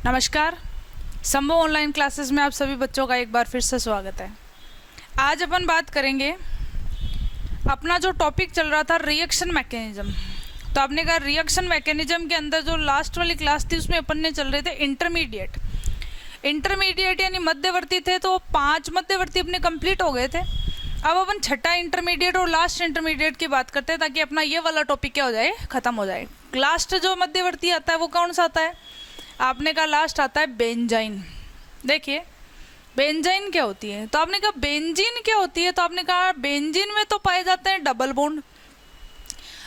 नमस्कार। संभव online classes में आप सभी बच्चों का एक बार फिर से स्वागत है। आज अपन बात करेंगे, अपना जो टॉपिक चल रहा था रिएक्शन मैकेनिज्म। तो आपने कहा रिएक्शन मैकेनिज्म के अंदर जो लास्ट वाली क्लास थी उसमें अपन ने चल रहे थे इंटरमीडिएट यानी मध्यवर्ती थे। तो 5 मध्यवर्ती अपने कंप्लीट हो गए थे। अब अपन छठा इंटरमीडिएट और लास्ट इंटरमीडिएट की बात करते हैं ताकि अपना ये वाला टॉपिक क्या हो जाए, खत्म हो जाए। लास्ट जो मध्यवर्ती आता है वो कौन सा आता है? आपने कहा लास्ट आता है बेंजाइन। देखिए बेंजाइन क्या होती है, तो आपने कहा बेंजीन क्या होती है, तो आपने कहा बेंजीन में तो पाए जाते हैं डबल बॉन्ड,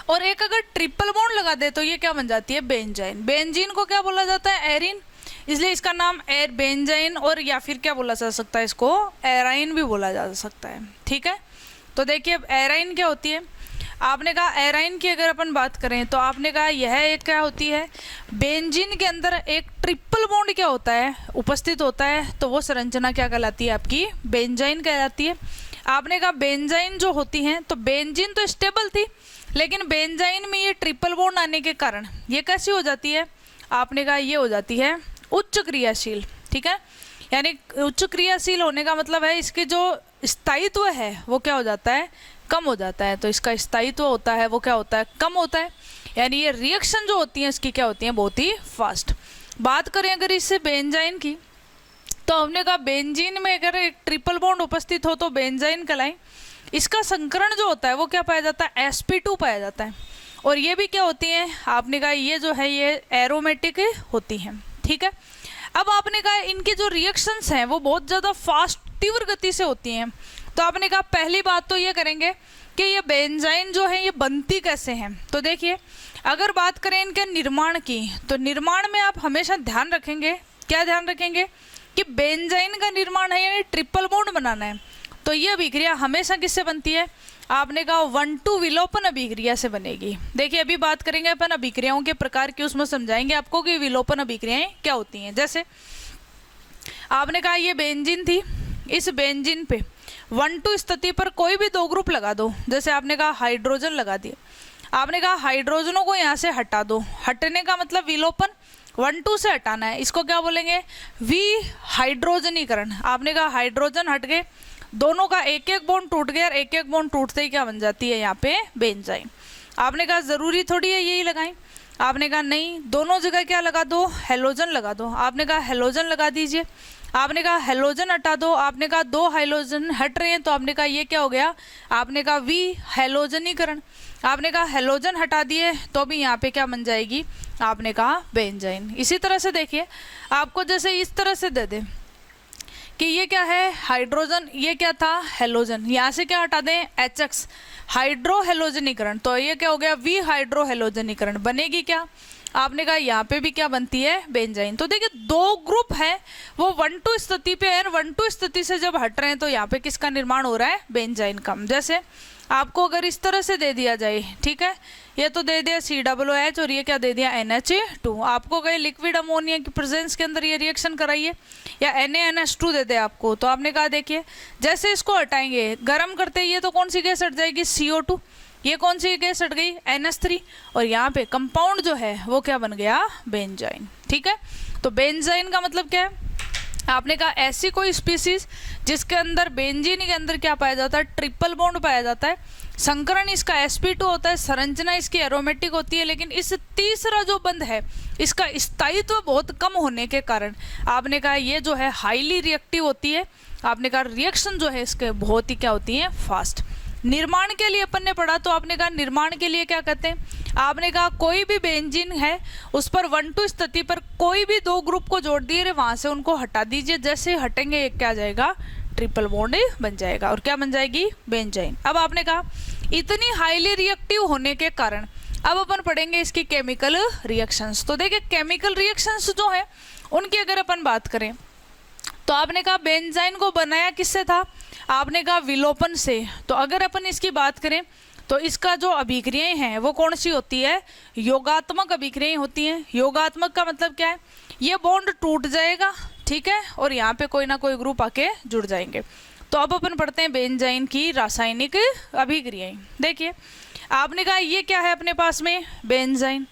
और एक अगर ट्रिपल बॉन्ड लगा दे तो ये क्या बन जाती है, बेंजाइन। बेंजीन को क्या बोला जाता है, एरिन, इसलिए इसका नाम एर बेंजाइन, और या फिर क्या बोला जा सकता है, इसको एराइन भी बोला जा सकता है। ठीक है, तो देखिए एराइन क्या होती है। आपने कहा एराइन की अगर अपन बात करें तो आपने कहा यह एक क्या होती है, बेंजीन के अंदर एक ट्रिपल बॉन्ड क्या होता है, उपस्थित होता है, तो वो संरचना क्या कहलाती है, आपकी बेंजाइन कहलाती है। आपने कहा बेंजाइन जो होती हैं, तो बेंजीन तो स्टेबल थी, लेकिन बेंजाइन में ये ट्रिपल बॉन्ड आने के कारण ये कैसी हो जाती है, आपने कहा ये हो जाती है उच्च क्रियाशील। ठीक है, यानी उच्च क्रियाशील होने का मतलब है इसके जो स्थायित्व है वो क्या हो जाता है, कम हो जाता है। तो इसका स्थायित्व होता है वो क्या होता है, कम होता है। यानी ये रिएक्शन जो होती है इसकी क्या होती है, बहुत ही फास्ट। बात करें अगर इससे बेंजाइन की, तो हमने कहा बेंजीन में अगर एक ट्रिपल बॉन्ड उपस्थित हो तो बेंजाइन कहलाई। इसका संकरण जो होता है वो क्या पाया जाता है, sp2 पाया जाता है। और ये भी क्या होती है, आपने कहा ये जो है ये एरोमेटिक होती हैं। ठीक है, अब आपने कहा इनकी जो रिएक्शंस हैं वो बहुत ज़्यादा फास्ट तीव्र गति से होती हैं। तो आपने कहा पहली बात तो ये करेंगे कि ये बेंजाइन जो है ये बनती कैसे हैं। तो देखिए अगर बात करें इनके निर्माण की, तो निर्माण में आप हमेशा ध्यान रखेंगे, क्या ध्यान रखेंगे कि बेंजाइन का निर्माण है यानी ट्रिपल बॉन्ड बनाना है। तो ये अभिक्रिया हमेशा किससे बनती है, आपने कहा 1-2 विलोपन अभिक्रिया से बनेगी। देखिए अभी बात करेंगे अपन अभिक्रियाओं के प्रकार की, उसमें समझाएंगे आपको कि विलोपन अभिक्रियाएं क्या होती हैं। जैसे आपने कहा ये बेंजीन थी, इस बेंजीन पे 1-2 स्थिति पर कोई भी 2 ग्रुप लगा दो। जैसे आपने कहा हाइड्रोजन लगा दिए, आपने कहा हाइड्रोजनों को यहाँ से हटा दो। हटने का मतलब विलोपन 1-2 से हटाना है, इसको क्या बोलेंगे, विहाइड्रोजनीकरण। आपने कहा हाइड्रोजन हट गए, दोनों का एक एक बॉन्ड टूट गया, और एक एक बॉन्ड टूटते ही क्या बन जाती है यहाँ पे बेंजाइन। आपने कहा जरूरी थोड़ी है यही लगाएं, आपने कहा नहीं, दोनों जगह क्या लगा दो, हेलोजन लगा दो। आपने कहा हेलोजन लगा दीजिए, आपने कहा हेलोजन हटा दो। आपने कहा 2 हाइड्रोजन हट रहे हैं, तो आपने कहा ये क्या हो गया, आपने कहा विहाइलोजनीकरण। आपने कहा हेलोजन हटा दिए तो भी यहाँ पे क्या बन जाएगी, आपने कहा बेंजाइन। इसी तरह से देखिए आपको जैसे इस तरह से दे दे कि ये क्या है हाइड्रोजन, ये क्या था हेलोजन, यहाँ से क्या हटा दें HX, हाइड्रोहेलोजनीकरण। तो ये क्या हो गया, विहाइड्रोहेलोजनीकरण। बनेगी क्या, आपने कहा यहाँ पे भी क्या बनती है, बेंजाइन। तो देखिए 2 ग्रुप है वो 1-2 स्थिति पे है, 1-2 स्थिति से जब हट रहे हैं तो यहाँ पे किसका निर्माण हो रहा है, बेंजाइन का। जैसे आपको अगर इस तरह से दे दिया जाए, ठीक है, ये तो दे दिया COOH और ये क्या दे दिया NH2। आपको कहीं लिक्विड अमोनिया की प्रेजेंस के अंदर ये रिएक्शन कराइए, या NaNH2 दे दे आपको, तो आपने कहा देखिए जैसे इसको हटाएंगे गर्म करते ये तो कौन सी गैस हट जाएगी, CO2। ये कौन सी गैस हट गई, NH3, और यहाँ पे कंपाउंड जो है वो क्या बन गया, बेंजाइन। ठीक है, तो बेंजाइन का मतलब क्या है, आपने कहा ऐसी कोई स्पीसीज जिसके अंदर बेंजीन के अंदर क्या पाया जाता है, ट्रिपल बॉन्ड पाया जाता है। संकरण इसका sp2 होता है, संरचना इसकी एरोमेटिक होती है, लेकिन इस तीसरा जो बंध है इसका स्थायित्व बहुत कम होने के कारण आपने कहा ये जो है हाईली रिएक्टिव होती है। आपने कहा रिएक्शन जो है इसके बहुत ही क्या होती है, फास्ट। निर्माण के लिए अपन ने पढ़ा, तो आपने कहा निर्माण के लिए क्या कहते हैं, आपने कहा कोई भी बेंजीन है उस पर 1-2 स्थिति पर कोई भी 2 ग्रुप को जोड़ दिए, वहां से उनको हटा दीजिए, जैसे हटेंगे एक क्या आ जाएगा, ट्रिपल बॉन्ड बन जाएगा, और क्या बन जाएगी, बेंजाइन। अब आपने कहा इतनी हाईली रिएक्टिव होने के कारण अब अपन पढ़ेंगे इसकी केमिकल रिएक्शंस। तो देखिए केमिकल रिएक्शंस जो है उनकी अगर अपन बात करें, तो आपने कहा बेंजाइन को बनाया किससे था, आपने कहा विलोपन से। तो अगर अपन इसकी बात करें तो इसका जो अभिक्रियाएं हैं वो कौन सी होती है, योगात्मक अभिक्रियाएं होती हैं। योगात्मक का मतलब क्या है, ये बॉन्ड टूट जाएगा, ठीक है, और यहाँ पे कोई ना कोई ग्रुप आके जुड़ जाएंगे। तो अब अपन पढ़ते हैं बेंजाइन की रासायनिक अभिक्रियाएं। देखिए आपने कहा ये क्या है अपने पास में, बेंजाइन।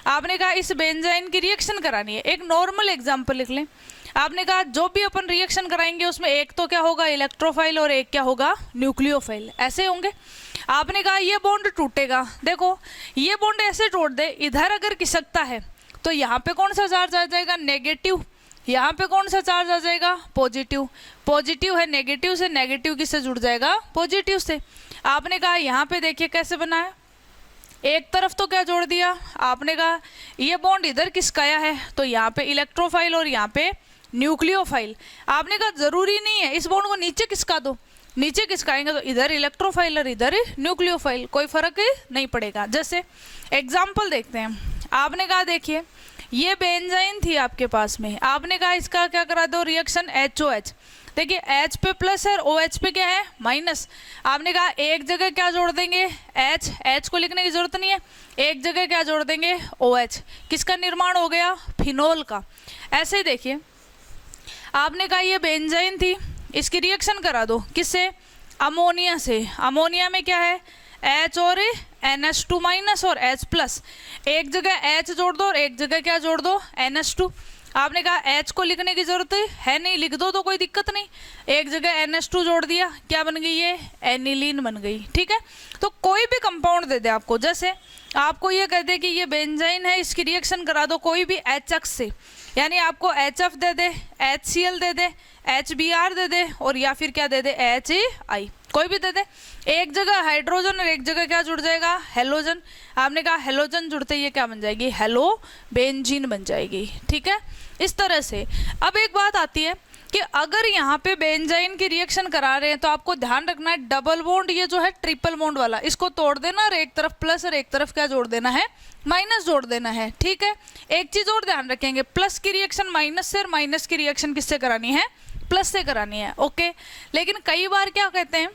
आपने कहा इस बेंजाइन की रिएक्शन करानी है। एक नॉर्मल एग्जांपल लिख लें। आपने कहा जो भी अपन रिएक्शन कराएंगे उसमें एक तो क्या होगा इलेक्ट्रोफाइल और एक क्या होगा न्यूक्लियोफाइल, ऐसे होंगे। आपने कहा ये बॉन्ड टूटेगा, देखो ये बॉन्ड ऐसे टूट दे, इधर अगर खिसकता है तो यहाँ पे कौन सा चार्ज आ जाएगा नेगेटिव, यहाँ पे कौन सा चार्ज आ जाएगा पॉजिटिव, पॉजिटिव है नेगेटिव से, नेगेटिव किससे जुड़ जाएगा पॉजिटिव से। आपने कहा यहाँ पे देखिए कैसे बना है, एक तरफ तो क्या जोड़ दिया, आपने कहा ये बॉन्ड इधर किसकाया है तो यहाँ पे इलेक्ट्रोफाइल और यहाँ पे न्यूक्लियोफाइल। आपने कहा जरूरी नहीं है इस बॉन्ड को नीचे किसका दो, नीचे किसकाएंगे तो इधर इलेक्ट्रोफाइल और इधर न्यूक्लियोफाइल, कोई फर्क नहीं पड़ेगा। जैसे एग्जाम्पल देखते हैं। आपने कहा देखिए ये बेंजाइन थी आपके पास में, आपने कहा इसका क्या करा दो रिएक्शन HOH, देखिए H पे प्लस है और OH पे क्या है माइनस। आपने कहा एक जगह क्या जोड़ देंगे H को लिखने की जरूरत नहीं है, एक जगह क्या जोड़ देंगे OH, किसका निर्माण हो गया फिनोल का। ऐसे ही देखिए आपने कहा ये बेंजाइन थी, इसकी रिएक्शन करा दो किससे अमोनिया से, अमोनिया में क्या है H और NH2 माइनस और H प्लस, एक जगह H जोड़ दो और एक जगह क्या जोड़ दो NH2। आपने कहा H को लिखने की जरूरत है नहीं, लिख दो तो कोई दिक्कत नहीं, एक जगह NH2 जोड़ दिया, क्या बन गई ये एनिलीन बन गई। ठीक है, तो कोई भी कंपाउंड दे दे आपको, जैसे आपको ये कह दे कि ये बेंजाइन है इसकी रिएक्शन करा दो कोई भी HX से, यानी आपको HF दे दे, HCl दे दे, HBr दे दे और या फिर क्या दे दे HAI, कोई भी दे दे, एक जगह हाइड्रोजन और एक जगह क्या जुड़ जाएगा हेलोजन। आपने कहा हेलोजन जुड़ते ये क्या बन जाएगी हेलो बेंजीन बन जाएगी। ठीक है, इस तरह से। अब एक बात आती है कि अगर यहाँ पे बेंजाइन की रिएक्शन करा रहे हैं तो आपको ध्यान रखना है डबल बॉन्ड ये जो है ट्रिपल बॉन्ड वाला इसको तोड़ देना और एक तरफ प्लस और एक तरफ क्या जोड़ देना है माइनस जोड़ देना है। ठीक है, एक चीज और ध्यान रखेंगे, प्लस की रिएक्शन माइनस से और माइनस की रिएक्शन किससे करानी है प्लस से करानी है। ओके, लेकिन कई बार क्या कहते हैं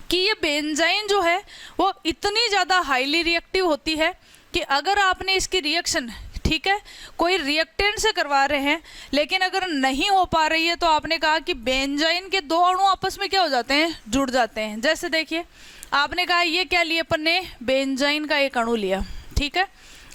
कि ये बेंजाइन जो है वो इतनी ज़्यादा हाईली रिएक्टिव होती है कि अगर आपने इसकी रिएक्शन ठीक है कोई रिएक्टेंट से करवा रहे हैं लेकिन अगर नहीं हो पा रही है तो आपने कहा कि बेंजाइन के दो अणु आपस में क्या हो जाते हैं जुड़ जाते हैं। जैसे देखिए आपने कहा ये क्या लिया अपन ने बेंजाइन का एक अणु लिया, ठीक है,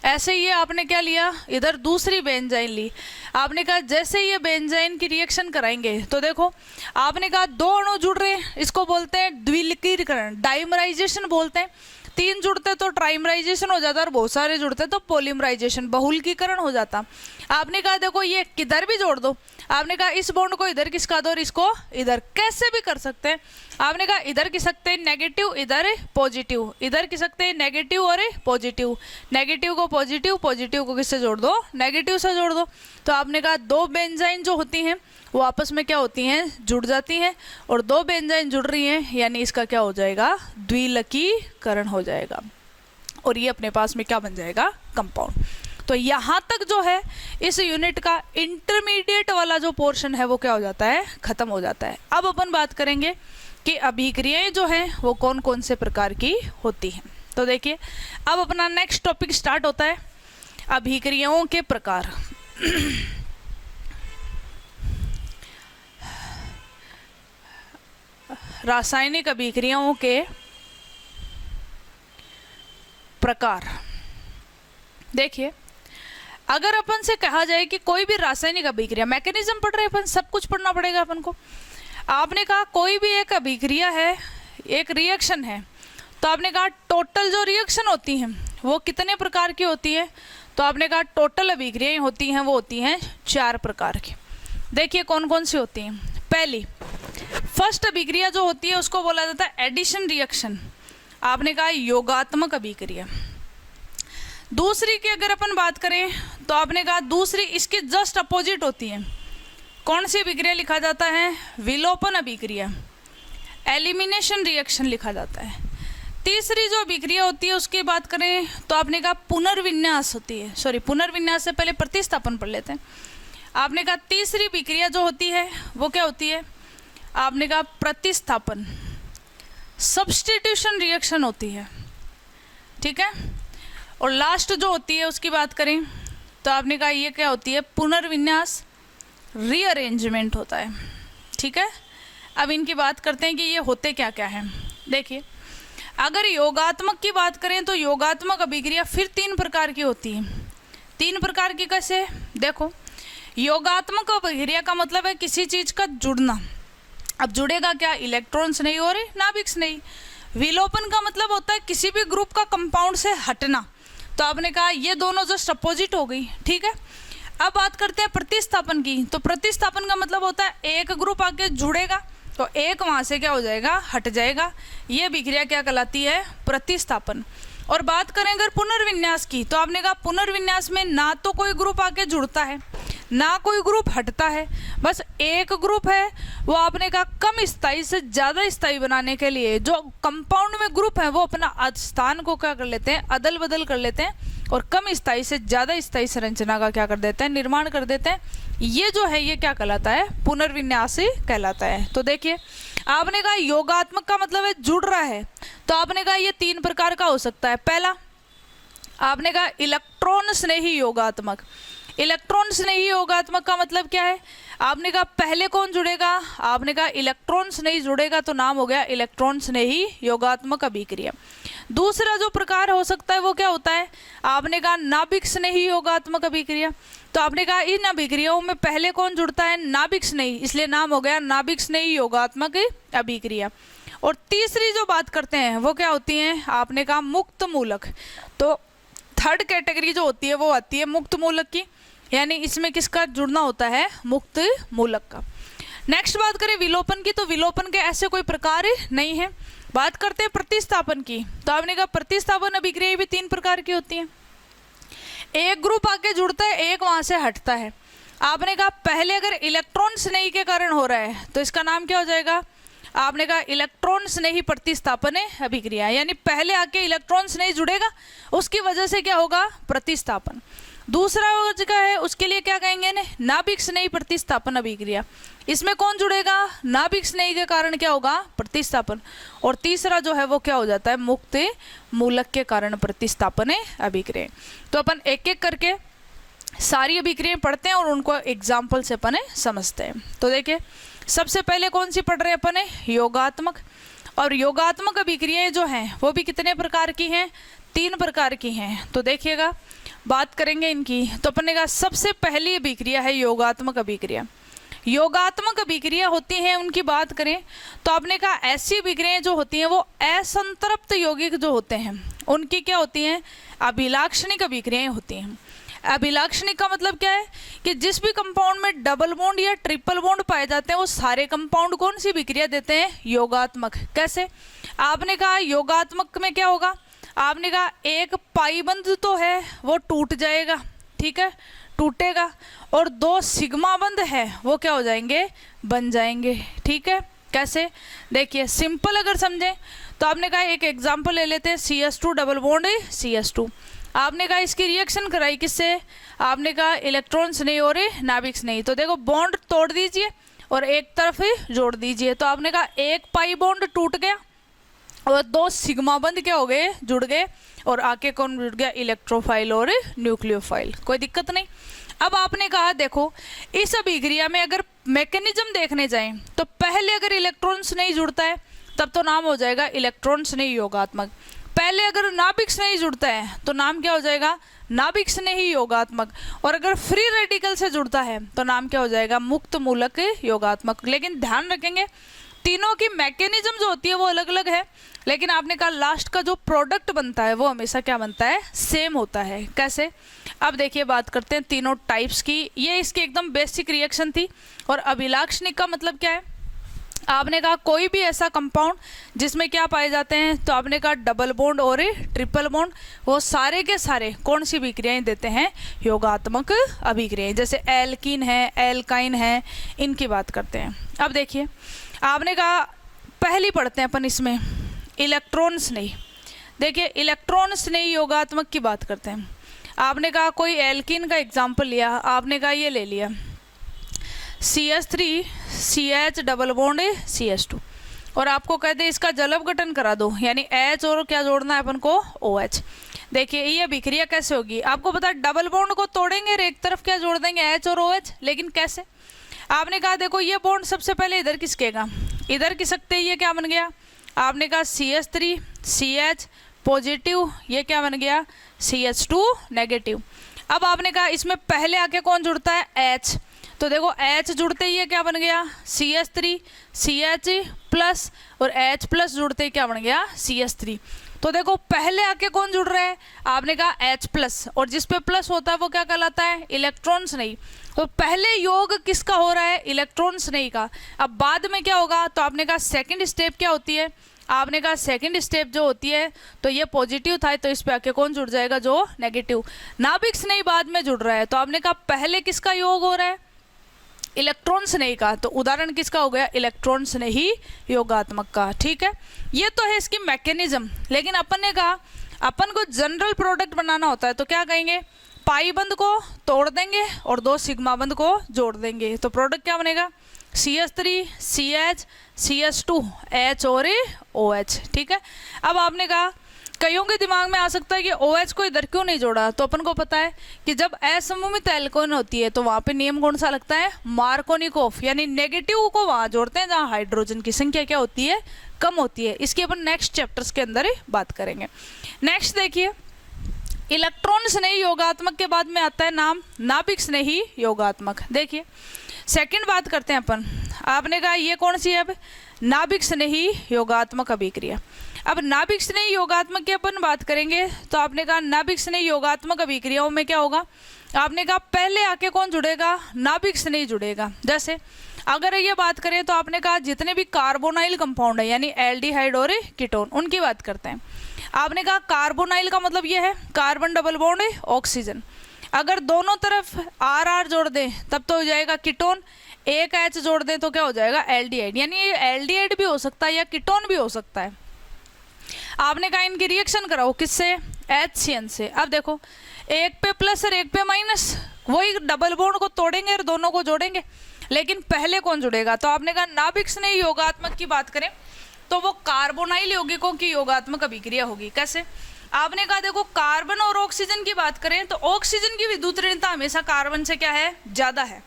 ऐसे ये आपने क्या लिया इधर दूसरी बेंजाइन ली। आपने कहा जैसे ये बेंजाइन की रिएक्शन कराएंगे तो देखो आपने कहा दो अणु जुड़ रहे हैं, इसको बोलते हैं द्विलिकीकरण, डाइमराइजेशन बोलते हैं। तीन जुड़ते तो ट्राइमराइजेशन हो जाता और बहुत सारे जुड़ते तो पॉलीमराइजेशन बहुलकीकरण हो जाता। आपने कहा देखो ये किधर भी जोड़ दो, आपने कहा इस बॉन्ड को इधर खिसका दो और इसको इधर, कैसे भी कर सकते हैं। आपने कहा इधर खिसकते हैं नेगेटिव इधर पॉजिटिव, इधर खिसकते हैं नेगेटिव और पॉजिटिव, नेगेटिव को पॉजिटिव, पॉजिटिव को किससे जोड़ दो नेगेटिव से जोड़ दो। तो आपने कहा दो बेंजाइन जो होती हैं वो आपस में क्या होती हैं जुड़ जाती हैं और दो बेंजाइन जुड़ रही हैं यानी इसका क्या हो जाएगा द्विलकीकरण हो जाएगा और ये अपने पास में क्या बन जाएगा कंपाउंड। तो यहाँ तक जो है इस यूनिट का इंटरमीडिएट वाला जो पोर्शन है वो क्या हो जाता है खत्म हो जाता है। अब अपन बात करेंगे कि अभिक्रियाएं जो हैं वो कौन कौन से प्रकार की होती हैं। तो देखिए अब अपना नेक्स्ट टॉपिक स्टार्ट होता है अभिक्रियाओं के प्रकार। रासायनिक अभिक्रियाओं के प्रकार। देखिए अगर अपन से कहा जाए कि कोई भी रासायनिक अभिक्रिया, मैकेनिज्म पढ़ रहे अपन, सब कुछ पढ़ना पड़ेगा अपन को। आपने कहा कोई भी एक अभिक्रिया है, एक रिएक्शन है, तो आपने कहा टोटल जो रिएक्शन होती हैं वो कितने प्रकार की होती है। तो आपने कहा टोटल अभिक्रियाएं होती हैं वो होती हैं 4 प्रकार की। देखिए कौन कौन सी होती हैं। पहली फर्स्ट अभिक्रिया जो होती है उसको बोला जाता है एडिशन रिएक्शन, आपने कहा योगात्मक अभिक्रिया। दूसरी की अगर अपन बात करें तो आपने कहा दूसरी इसके जस्ट अपोजिट होती है। कौन सी अभिक्रिया लिखा जाता है विलोपन अभिक्रिया, एलिमिनेशन रिएक्शन लिखा जाता है। तीसरी जो अभिक्रिया होती है उसकी बात करें तो आपने कहा पुनर्विन्यास होती है, सॉरी पुनर्विन्यास से पहले प्रतिस्थापन पढ़ लेते हैं। आपने कहा तीसरी अभिक्रिया जो होती है वो क्या होती है, आपने कहा प्रतिस्थापन, सब्स्टिट्यूशन रिएक्शन होती है, ठीक है। और लास्ट जो होती है उसकी बात करें तो आपने कहा ये क्या होती है पुनर्विन्यास, रीअरेंजमेंट होता है, ठीक है। अब इनकी बात करते हैं कि ये होते क्या क्या हैं। देखिए अगर योगात्मक की बात करें तो योगात्मक अभिक्रिया फिर 3 प्रकार की होती है। तीन प्रकार की कैसे, देखो योगात्मक अभिक्रिया का मतलब है किसी चीज का जुड़ना। अब जुड़ेगा क्या, इलेक्ट्रॉन्स नहीं और नाभिक्स नहीं। विलोपन का मतलब होता है किसी भी ग्रुप का कंपाउंड से हटना। तो आपने कहा ये दोनों जस्ट अपोजिट हो गई, ठीक है। अब बात करते हैं प्रतिस्थापन की। तो प्रतिस्थापन का मतलब होता है एक ग्रुप आके जुड़ेगा तो एक वहां से क्या हो जाएगा, हट जाएगा। ये अभिक्रिया क्या कहलाती है, प्रतिस्थापन। और बात करें अगर पुनर्विन्यास की, तो आपने कहा पुनर्विन्यास में ना तो कोई ग्रुप आके जुड़ता है ना कोई ग्रुप हटता है, बस एक ग्रुप है। वो आपने कहा कम स्थायी से ज़्यादा स्थायी बनाने के लिए जो कंपाउंड में ग्रुप है वो अपना स्थान को क्या कर लेते हैं, अदल बदल कर लेते हैं और कम स्थायी से ज़्यादा स्थायी संरचना का क्या कर देते हैं, निर्माण कर देते हैं। ये जो है ये क्या कहलाता है, पुनर्विन्यासी कहलाता है। तो देखिए आपने कहा योगात्मक का मतलब है जुड़ रहा है। तो आपने कहा ये तीन प्रकार का हो सकता है। पहला आपने कहा इलेक्ट्रॉन स्नेही योगात्मक। इलेक्ट्रॉन स्नेही योगात्मक का मतलब क्या है, आपने कहा पहले कौन जुड़ेगा, आपने कहा इलेक्ट्रॉन स्नेही जुड़ेगा तो नाम हो गया इलेक्ट्रॉन स्नेही योगात्मक अभिक्रिया। दूसरा जो प्रकार हो सकता है वो क्या होता है, आपने कहा नाभिक स्नेही योगात्मक अभिक्रिया। तो आपने कहा इन अभिक्रियाओं में पहले कौन जुड़ता है, नाभिक स्नेही, इसलिए नाम हो गया नाभिक स्नेही योगात्मक अभिक्रिया। और तीसरी जो बात करते हैं वो क्या होती है, आपने कहा मुक्त मूलक। तो थर्ड कैटेगरी जो होती है वो आती है मुक्त मूलक की, यानी इसमें किसका जुड़ना होता है, मुक्त मूलक का। नेक्स्ट बात करें विलोपन की, तो विलोपन के ऐसे कोई प्रकार नहीं है। बात करते हैं प्रतिस्थापन की, तो आपने कहा प्रतिस्थापन अभिक्रिया भी तीन प्रकार की होती है। एक ग्रुप आके जुड़ता है, एक वहां से हटता है। आपने कहा पहले अगर इलेक्ट्रॉन स्नेही के कारण हो रहा है तो इसका नाम क्या हो जाएगा, आपने कहा इलेक्ट्रॉन स्नेही प्रतिस्थापन अभिक्रिया, यानी पहले आके इलेक्ट्रॉन स्नेही जुड़ेगा उसकी वजह से क्या होगा, प्रतिस्थापन। दूसरा जगह है उसके लिए क्या कहेंगे ने, नाभिक स्नेही प्रतिस्थापन अभिक्रिया। इसमें कौन जुड़ेगा, नाभिक स्नेही के कारण क्या होगा, प्रतिस्थापन। और तीसरा जो है वो क्या हो जाता है, मुक्त मूलक के कारण प्रतिस्थापन अभिक्रिया। तो अपन एक एक करके सारी अभिक्रियाएं पढ़ते हैं और उनको एग्जाम्पल से अपन समझते हैं। तो देखिए सबसे पहले कौन सी पढ़ रहे हैं अपन, योगात्मक। और योगात्मक अभिक्रियाएं जो हैं वो भी कितने प्रकार की हैं, तीन प्रकार की हैं। तो देखिएगा बात करेंगे इनकी। तो अपन ने कहा सबसे पहली अभिक्रिया है योगात्मक अभिक्रिया। योगात्मक अभिक्रिया होती हैं उनकी बात करें तो आपने कहा ऐसी अभिक्रियाएं जो होती हैं वो असंतृप्त यौगिक जो होते हैं उनकी क्या होती हैं, अभिलाक्षणिक अभिक्रियाएं होती हैं। अभिलाक्षणिक का मतलब क्या है कि जिस भी कंपाउंड में डबल बॉन्ड या ट्रिपल बॉन्ड पाए जाते हैं वो सारे कंपाउंड कौन सी अभिक्रिया देते हैं, योगात्मक। कैसे, आपने कहा योगात्मक में क्या होगा, आपने कहा एक पाई बंध तो है वो टूट जाएगा, ठीक है, टूटेगा, और दो सिग्मा बंध है वो क्या हो जाएंगे, बन जाएंगे, ठीक है। कैसे, देखिए सिंपल अगर समझें तो आपने कहा एक एग्जांपल ले लेते हैं, CS2 डबल बॉन्ड CS2। आपने कहा इसकी रिएक्शन कराई किससे, आपने कहा इलेक्ट्रॉन्स नहीं और नाभिक्स नहीं। तो देखो बॉन्ड तोड़ दीजिए और एक तरफ ही जोड़ दीजिए। तो आपने कहा एक पाई बॉन्ड टूट गया और दो सिग्मा बंध क्या हो गए, जुड़ गए, और आके कौन जुड़ गया, इलेक्ट्रोफाइल और न्यूक्लियोफाइल। कोई दिक्कत नहीं। अब आपने कहा देखो इस अभिक्रिया में अगर मैकेनिज्म देखने जाएं तो पहले अगर इलेक्ट्रॉन्स नहीं जुड़ता है तब तो नाम हो जाएगा इलेक्ट्रॉन्स नहीं योगात्मक। पहले अगर नाभिक्स नहीं जुड़ता है तो नाम क्या हो जाएगा, नाभिक्स नहीं योगात्मक। और अगर फ्री रेडिकल से जुड़ता है तो नाम क्या हो जाएगा, मुक्त मूलक योगात्मक। लेकिन ध्यान रखेंगे तीनों की मैकेनिज्म जो होती है वो अलग अलग है, लेकिन आपने कहा लास्ट का जो प्रोडक्ट बनता है वो हमेशा क्या बनता है, सेम होता है। कैसे, अब देखिए बात करते हैं तीनों टाइप्स की। ये इसकी एकदम बेसिक रिएक्शन थी। और अभिलाक्षणिक का मतलब क्या है, आपने कहा कोई भी ऐसा कंपाउंड जिसमें क्या पाए जाते हैं, तो आपने कहा डबल बॉन्ड और ट्रिपल बॉन्ड, वो सारे के सारे कौन सी अभिक्रियाएं देते हैं, योगात्मक अभिक्रियाएं। जैसे एल्कीन है, एल्काइन है, इनकी बात करते हैं। अब देखिए आपने कहा पहली पढ़ते हैं अपन इसमें इलेक्ट्रॉन स्नेही। देखिए इलेक्ट्रॉन स्नेही योगात्मक की बात करते हैं। आपने कहा कोई एल्कीन का एग्जाम्पल लिया, आपने कहा ये ले लिया CS3 CH double bond CS2, और आपको कहते हैं इसका जलव गठन करा दो, यानी H और क्या जोड़ना है अपन को, OH। देखिए ये अभिक्रिया कैसे होगी, आपको पता है डबल बॉन्ड को तोड़ेंगे और एक तरफ क्या जोड़ देंगे, H और OH। लेकिन कैसे, आपने कहा देखो ये बॉन्ड सबसे पहले इधर खिसकेगा, इधर खिसकते ही ये क्या बन गया, आपने कहा CH3 CH पॉजिटिव, ये क्या बन गया CH2 नेगेटिव। अब आपने कहा इसमें पहले आके कौन जुड़ता है, H। तो देखो H जुड़ते ही ये क्या बन गया, CH3 CH प्लस, और H प्लस जुड़ते ही क्या बन गया, CH3। तो देखो पहले आके कौन जुड़ रहा है, आपने कहा H प्लस, और जिस पे प्लस होता है वो क्या कहलाता है, इलेक्ट्रॉन्स नहीं। तो पहले योग किसका हो रहा है, इलेक्ट्रॉन्स नहीं का। अब बाद में क्या होगा, तो आपने कहा सेकंड स्टेप क्या होती है, आपने कहा सेकंड स्टेप जो होती है, तो ये पॉजिटिव था तो इस पे आके कौन जुड़ जाएगा, जो नेगेटिव। नाभिक स्नेही बाद में जुड़ रहा है, तो आपने कहा पहले किसका योग हो रहा है, इलेक्ट्रॉन स्नेही का। तो उदाहरण किसका हो गया, इलेक्ट्रॉन स्नेही योगात्मक का। ठीक है, ये तो है इसकी मैकेनिज्म। लेकिन अपन ने कहा अपन को जनरल प्रोडक्ट बनाना होता है, तो क्या कहेंगे, पाई बंद को तोड़ देंगे और 2 सिग्मा बंद को जोड़ देंगे, तो प्रोडक्ट क्या बनेगा, CH3 CH CH2 H और OH। ठीक है, अब आपने कहा कईयों के दिमाग में आ सकता है कि OH को इधर क्यों नहीं जोड़ा, तो अपन को पता है कि जब असममित एल्कोहल होती है तो वहाँ पे नियम कौन सा लगता है, मार्कोनिकोफ, यानी नेगेटिव को वहाँ जोड़ते हैं जहाँ हाइड्रोजन की संख्या क्या होती है, कम होती है। इसकी अपन नेक्स्ट चैप्टर्स के अंदर ही बात करेंगे। नेक्स्ट देखिए, इलेक्ट्रॉन स्नेही योगात्मक के बाद में आता है नाम नाभिक स्नेही योगात्मक। देखिए सेकंड बात करते हैं अपन, आपने कहा ये कौन सी है, अब नाभिक स्नेही योगात्मक अभिक्रिया। अब नाभिक स्नेही योगात्मक की अपन बात करेंगे, तो आपने कहा नाभिक स्नेही योगात्मक अभिक्रियाओं में क्या होगा, आपने कहा पहले आके कौन जुड़ेगा, नाभिक स्नेही जुड़ेगा। जैसे अगर ये बात करें तो आपने कहा जितने भी कार्बोनाइल कंपाउंड है, यानी एल्डिहाइड और कीटोन, उनकी बात करते हैं। आपने कहा कार्बोनाइल का मतलब ये है कार्बन डबल बॉन्ड ऑक्सीजन, अगर दोनों तरफ RR जोड़ दें तब तो हो जाएगा कीटोन, एक H जोड़ दें तो क्या हो जाएगा, एल्डिहाइड। यानी ये एल्डिहाइड भी हो सकता है या कीटोन भी हो सकता है। आपने कहा इनकी रिएक्शन कराओ किससे, HCN से। अब देखो एक पे प्लस और एक पे माइनस, वही डबल बॉन्ड को तोड़ेंगे और दोनों को जोड़ेंगे, लेकिन पहले कौन जुड़ेगा, तो आपने कहा नाभिक स्नेही योगात्मक की बात करें तो वो कार्बोनाइल यौगिकों की योगात्मक अभिक्रिया होगी। कैसे, आपने कहा देखो कार्बन और ऑक्सीजन की बात करें तो ऑक्सीजन की विद्युत ऋणता हमेशा कार्बन से क्या है, ज्यादा है।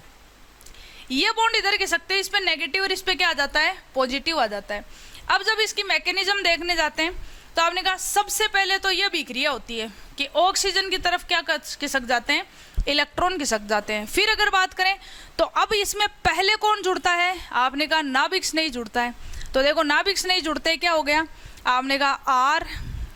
ये बॉन्ड इधर के सकते हैं, इस पे नेगेटिव और इस पे क्या आ जाता है, पॉजिटिव आ जाता है। अब जब इसकी मैकेनिज्म देखने जाते हैं तो आपने कहा सबसे पहले तो ये अभिक्रिया होती है कि ऑक्सीजन की तरफ क्या खिसक जाते हैं, इलेक्ट्रॉन खिसक जाते हैं। फिर अगर बात करें तो अब इसमें पहले कौन जुड़ता है, आपने कहा नाभिक स्नेही जुड़ता है। तो देखो नाभिक स्नेही जुड़ते ही क्या हो गया, आपने कहा R,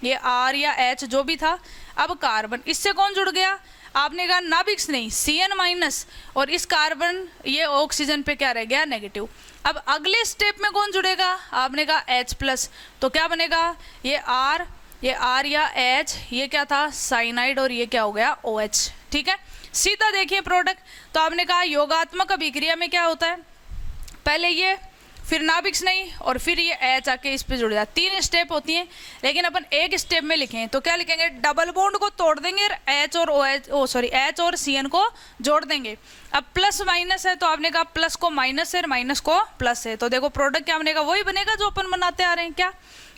ये R या H जो भी था, अब कार्बन, इससे कौन जुड़ गया, आपने कहा नाभिक स्नेही CN माइनस, और इस कार्बन ये ऑक्सीजन पे क्या रह गया, नेगेटिव। अब अगले स्टेप में कौन जुड़ेगा, आपने कहा H प्लस, तो क्या बनेगा, ये R या H, ये क्या था साइनाइड, और ये क्या हो गया OH। ठीक है, सीधा देखिए प्रोडक्ट। तो आपने कहा योगात्मक अभिक्रिया में क्या होता है, पहले ये, फिर नाभिक स्नेही, और फिर ये H आके इस पे जुड़ जाता। 3 स्टेप होती हैं, लेकिन अपन एक स्टेप में लिखें तो क्या लिखेंगे, डबल बॉन्ड को तोड़ देंगे और H और CN को जोड़ देंगे। अब प्लस माइनस है तो आपने कहा प्लस को माइनस है और माइनस को प्लस है, तो देखो प्रोडक्ट क्या बनेगा, वही बनेगा जो अपन बनाते आ रहे हैं। क्या,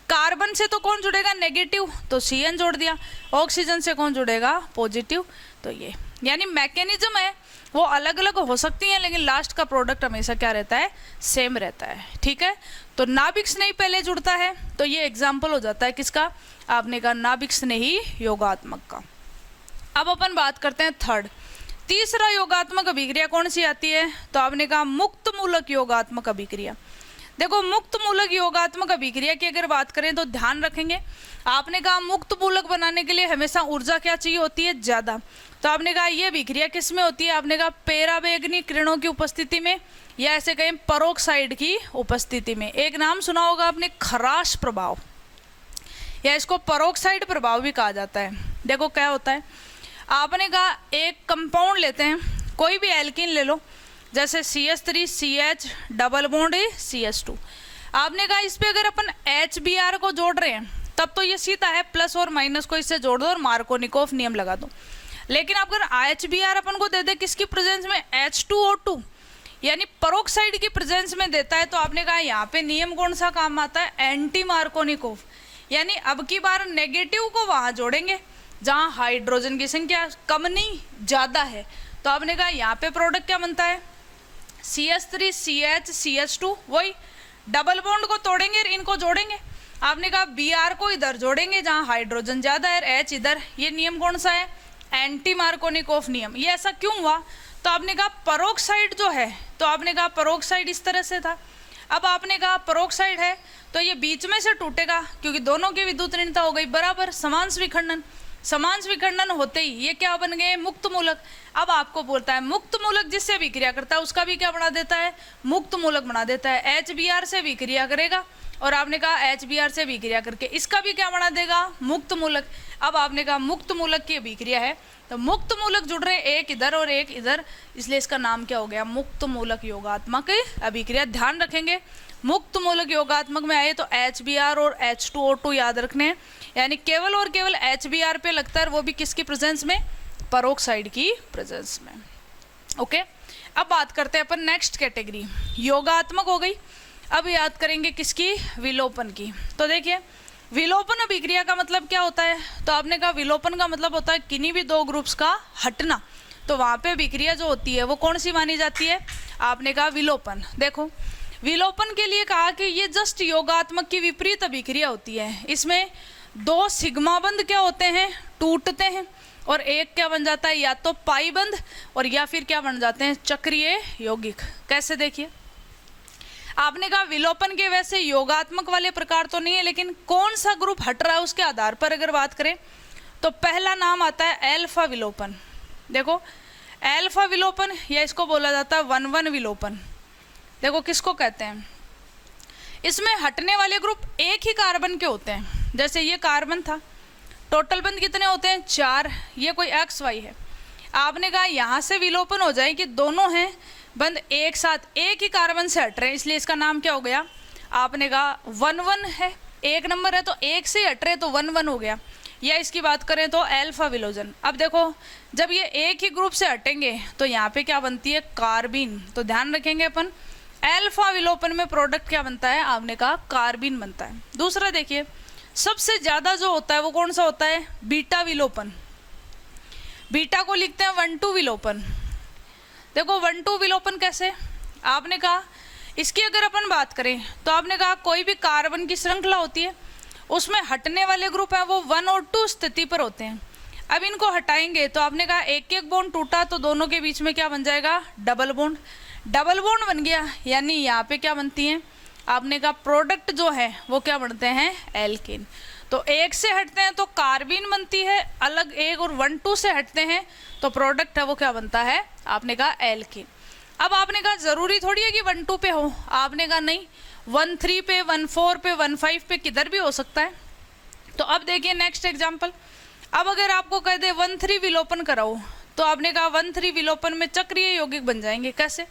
कार्बन से तो कौन जुड़ेगा, नेगेटिव, तो CN जोड़ दिया, ऑक्सीजन से कौन जुड़ेगा, पॉजिटिव। तो ये यानी मैकेनिज्म है वो अलग अलग हो सकती हैं, लेकिन लास्ट का प्रोडक्ट हमेशा क्या रहता है, सेम रहता है। ठीक है, तो नाभिक स्नेही पहले जुड़ता है, तो ये एग्जाम्पल हो जाता है किसका, आपने कहा नाभिक स्नेही योगात्मक का। अब अपन बात करते हैं थर्ड, तीसरा योगात्मक अभिक्रिया कौन सी आती है, तो आपने कहा मुक्त मूलक योगात्मक अभिक्रिया। देखो मुक्त मूलक योगात्मक अभिक्रिया की अगर बात करें तो ध्यान रखेंगे, आपने कहा मुक्त मूलक बनाने के लिए हमेशा ऊर्जा क्या चाहिए होती है, ज्यादा। तो आपने कहा ये अभिक्रिया किस में होती है, आपने कहा पेराबैंगनी किरणों की उपस्थिति में, या ऐसे कहें परोक्साइड की उपस्थिति में। एक नाम सुना होगा आपने, खराश प्रभाव, या इसको परोक्साइड प्रभाव भी कहा जाता है। देखो क्या होता है, आपने कहा एक कंपाउंड लेते हैं, कोई भी एल्कीन ले लो, जैसे CH3 CH double bond CH2, आपने कहा इस पे अगर अपन HBr को जोड़ रहे हैं तब तो ये सीधा है, प्लस और माइनस को इससे जोड़ दो और मार्कोनिकोफ नियम लगा दो। लेकिन अगर HBr अपन को दे दे किसकी प्रेजेंस में, H2O2, यानी परोक्साइड की प्रेजेंस में देता है, तो आपने कहा यहाँ पे नियम कौन सा काम आता है, एंटी मार्कोनिकोफ, यानी अब की बार नेगेटिव को वहां जोड़ेंगे जहां हाइड्रोजन की संख्या कम नहीं ज्यादा है। तो आपने कहा यहाँ पे प्रोडक्ट क्या बनता है, CH3 CH CH2, वही डबल बॉन्ड को तोड़ेंगे और इनको जोड़ेंगे। आपने कहा Br को इधर जोड़ेंगे जहां हाइड्रोजन ज्यादा है, H इधर, ये नियम कौन सा है, एंटी मार्कोनिकोफ नियम। ये ऐसा क्यों हुआ? तो आपने कहा परोक्साइड जो है, तो आपने कहा परोक्साइड इस तरह से था, अब आपने कहा परोक्साइड है तो ये बीच में से टूटेगा क्योंकि दोनों की विद्युत ऋणता हो गई बराबर, समान विखंडन। समान विखंडन होते ही ये क्या बन गए? मुक्त मूलक। अब आपको बोलता है मुक्त मूलक जिससे विक्रिया करता है उसका भी क्या बना देता है? मुक्त मूलक बना देता है। HBr से विक्रिया करेगा और आपने कहा HBr से विक्रिया करके इसका भी क्या बना देगा? मुक्त मूलक। अब आपने कहा मुक्त मूलक की विक्रिया है तो मुक्त मूलक जुड़ रहे हैं, एक इधर और एक इधर, इसलिए इसका नाम क्या हो गया? मुक्त मूलक योगात्मक अभिक्रिया। ध्यान रखेंगे मुक्त मूलक योगात्मक में आए तो HBr और H2O2 याद रखने हैं, यानी केवल और केवल HBr पे लगता है, वो भी किसकी प्रेजेंस में? परोक्साइड की प्रेजेंस में। ओके, अब बात करते हैं अपन नेक्स्ट कैटेगरी, योगात्मक हो गई। अब याद करेंगे किसकी? विलोपन की। तो देखिए विलोपन अभिक्रिया का मतलब क्या होता है? तो आपने कहा विलोपन का मतलब होता है किन्हीं भी दो ग्रुप्स का हटना, तो वहाँ पे अभिक्रिया जो होती है वो कौन सी मानी जाती है? आपने कहा विलोपन। देखो विलोपन के लिए कहा कि ये जस्ट योगात्मक की विपरीत अभिक्रिया होती है, इसमें दो सिग्मा बंध क्या होते हैं? टूटते हैं, और एक क्या बन जाता है? या तो पाई बंध और या फिर क्या बन जाते हैं? चक्रीय यौगिक। कैसे? देखिए आपने कहा विलोपन के वैसे योगात्मक वाले प्रकार तो नहीं है, लेकिन कौन सा ग्रुप हट रहा है उसके आधार पर अगर बात करें तो पहला नाम आता है एल्फा विलोपन। देखो एल्फा विलोपन या इसको बोला जाता है 1,1 विलोपन। देखो किसको कहते हैं? इसमें हटने वाले ग्रुप एक ही कार्बन के होते हैं, जैसे ये कार्बन था, टोटल बंध कितने होते हैं? 4, ये कोई XY है। आपने कहा यहाँ से विलोपन हो जाए कि दोनों हैं बंध एक साथ एक ही कार्बन से हट रहे हैं, इसलिए इसका नाम क्या हो गया? आपने कहा 1,1 है, एक नंबर है तो एक से हट रहे तो 1,1 हो गया। या इसकी बात करें तो एल्फा विलोजन। अब देखो जब ये एक ही ग्रुप से हटेंगे तो यहाँ पे क्या बनती है? कार्बिन। तो ध्यान रखेंगे अपन एल्फा विलोपन में प्रोडक्ट क्या बनता है? आपने कहा कार्बिन बनता है। दूसरा देखिए सबसे ज्यादा जो होता है वो कौन सा होता है? बीटा विलोपन। बीटा को लिखते हैं 1,2 विलोपन। देखो 1,2 विलोपन कैसे? आपने कहा इसकी अगर अपन बात करें तो आपने कहा कोई भी कार्बन की श्रृंखला होती है उसमें हटने वाले ग्रुप है वो 1 और 2 स्थिति पर होते हैं। अब इनको हटाएंगे तो आपने कहा एक एक बॉन्ड टूटा तो दोनों के बीच में क्या बन जाएगा? Double bond. डबल बॉन्ड बन गया, यानी यहाँ पे क्या बनती है? आपने कहा प्रोडक्ट जो है वो क्या बनते हैं? एल्केन। तो एक से हटते हैं तो कार्बिन बनती है अलग, एक और 1,2 से हटते हैं तो प्रोडक्ट है वो क्या बनता है? आपने कहा एल्केन। अब आपने कहा जरूरी थोड़ी है कि 1,2 पे हो, आपने कहा नहीं 1,3 पे, 1,4 पे, 1,5 पे किधर भी हो सकता है। तो अब देखिए नेक्स्ट एग्जाम्पल, अब अगर आपको कह दे 1,3 विलोपन कराओ तो आपने कहा 1,3 विलोपन में चक्रीय यौगिक बन जाएंगे। कैसे?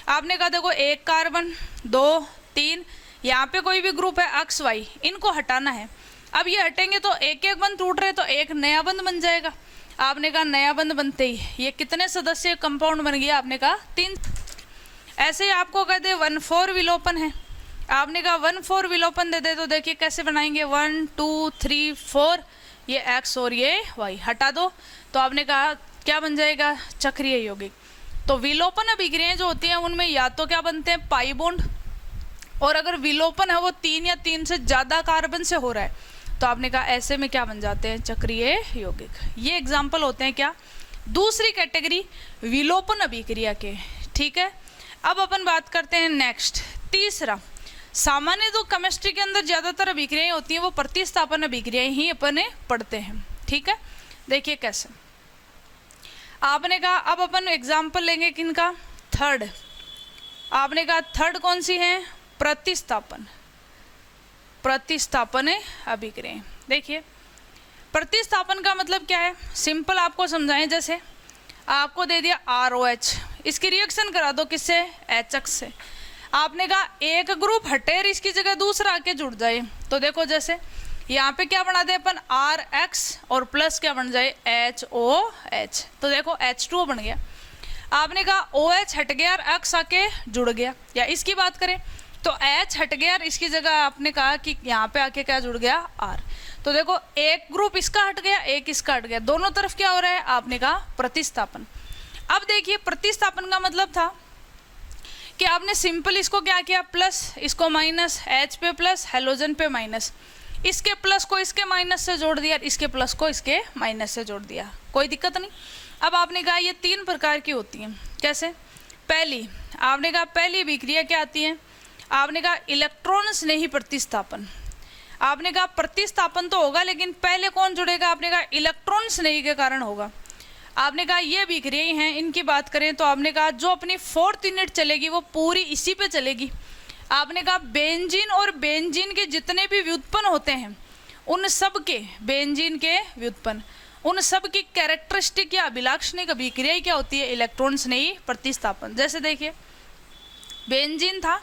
आपने कहा देखो एक कार्बन 2 3, यहाँ पे कोई भी ग्रुप है XY, इनको हटाना है। अब ये हटेंगे तो एक एक बंध टूट रहे तो एक नया बंध बन जाएगा। आपने कहा नया बंध बनते ही ये कितने सदस्य कंपाउंड बन गया? आपने कहा 3। ऐसे ही आपको कह दे 1,4 विलोपन है, आपने कहा 1,4 विलोपन दे दे तो देखिए कैसे बनाएंगे? 1 2 3 4, ये X और ये Y हटा दो तो आपने कहा क्या बन जाएगा? चक्रीय यौगिक। तो विलोपन अभिक्रियाएं जो होती हैं उनमें या तो क्या बनते हैं? पाई बॉन्ड, और अगर विलोपन है वो 3 या 3 से ज्यादा कार्बन से हो रहा है तो आपने कहा ऐसे में क्या बन जाते हैं? चक्रीय यौगिक। ये एग्जाम्पल होते हैं क्या? दूसरी कैटेगरी विलोपन अभिक्रिया के। ठीक है, अब अपन बात करते हैं नेक्स्ट तीसरा। सामान्य जो केमिस्ट्री के अंदर ज्यादातर अभिक्रियाएं होती हैं वो प्रतिस्थापन अभिक्रियाएं ही अपन पढ़ते हैं। ठीक है, देखिए कैसे। आपने कहा अब अपन एग्जाम्पल लेंगे किनका? थर्ड। आपने कहा थर्ड कौन सी है? प्रतिस्थापन। प्रतिस्थापन अभिक्रिया। देखिए प्रतिस्थापन का मतलब क्या है? सिंपल आपको समझाएं, जैसे आपको दे दिया ROH, इसकी रिएक्शन करा दो किससे? HX से। आपने कहा एक ग्रुप हटे और इसकी जगह दूसरा आके जुड़ जाए तो देखो जैसे यहाँ पे क्या बना दे अपन? RX और प्लस क्या बन जाए? HOH। तो देखो H2O बन गया। आपने कहा OH हट गया और X आके जुड़ गया। या इसकी बात करें तो H हट गया और इसकी जगह आपने कहा कि यहाँ पे आके क्या जुड़ गया? R। तो देखो एक ग्रुप इसका हट गया एक इसका हट गया, दोनों तरफ क्या हो रहा है? आपने कहा प्रतिस्थापन। अब देखिए प्रतिस्थापन का मतलब था कि आपने सिंपल इसको क्या किया? प्लस, इसको माइनस, H पे प्लस, हेलोजन पे माइनस। इसके प्लस को इसके माइनस से जोड़ दिया, इसके प्लस को इसके माइनस से जोड़ दिया, कोई दिक्कत नहीं। अब आपने कहा ये 3 प्रकार की होती हैं। कैसे? पहली, आपने कहा पहली अभिक्रिया क्या आती है? आपने कहा इलेक्ट्रॉन स्नेही प्रतिस्थापन। आपने कहा प्रतिस्थापन तो होगा, लेकिन पहले कौन जुड़ेगा? आपने कहा इलेक्ट्रॉन स्नेही के कारण होगा। आपने कहा ये अभिक्रियाएं हैं, इनकी बात करें तो आपने कहा जो अपनी 4th यूनिट चलेगी वो पूरी इसी पे चलेगी। आपने कहा बेंजीन और बेंजीन के जितने भी व्युत्पन्न होते हैं उन सब के, बेंजीन के व्युत्पन्न, उन सब की कैरेक्टरिस्टिक या अभिलाक्षणिक अभिक्रिया क्या होती है? इलेक्ट्रॉन स्नेही प्रतिस्थापन। जैसे देखिए बेंजीन था,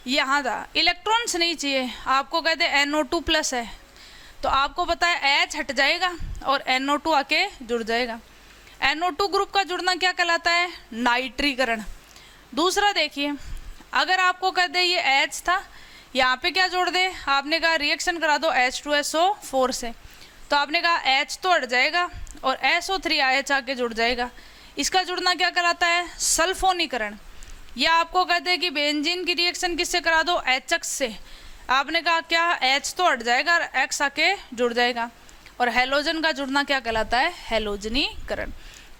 यहाँ था, इलेक्ट्रॉन स्नेही चाहिए, आपको कहते हैं NO2 प्लस है, तो आपको पता है H हट जाएगा और NO2 आके जुड़ जाएगा। NO2 ग्रुप का जुड़ना क्या कहलाता है? नाइट्रीकरण। दूसरा देखिए, अगर आपको कहते हैं ये H था, यहाँ पे क्या जोड़ दे? आपने कहा रिएक्शन करा दो H2SO4 से, तो आपने कहा H तो हट जाएगा और SO3 आके जुड़ जाएगा। इसका जुड़ना क्या कहलाता है? सल्फोनीकरण। या आपको कहते हैं कि बेंजीन की रिएक्शन किससे करा दो? HX से, आपने कहा क्या? H तो हट जाएगा और X आके जुड़ जाएगा। और हैलोजन का जुड़ना क्या कहलाता है? हैलोजनीकरण।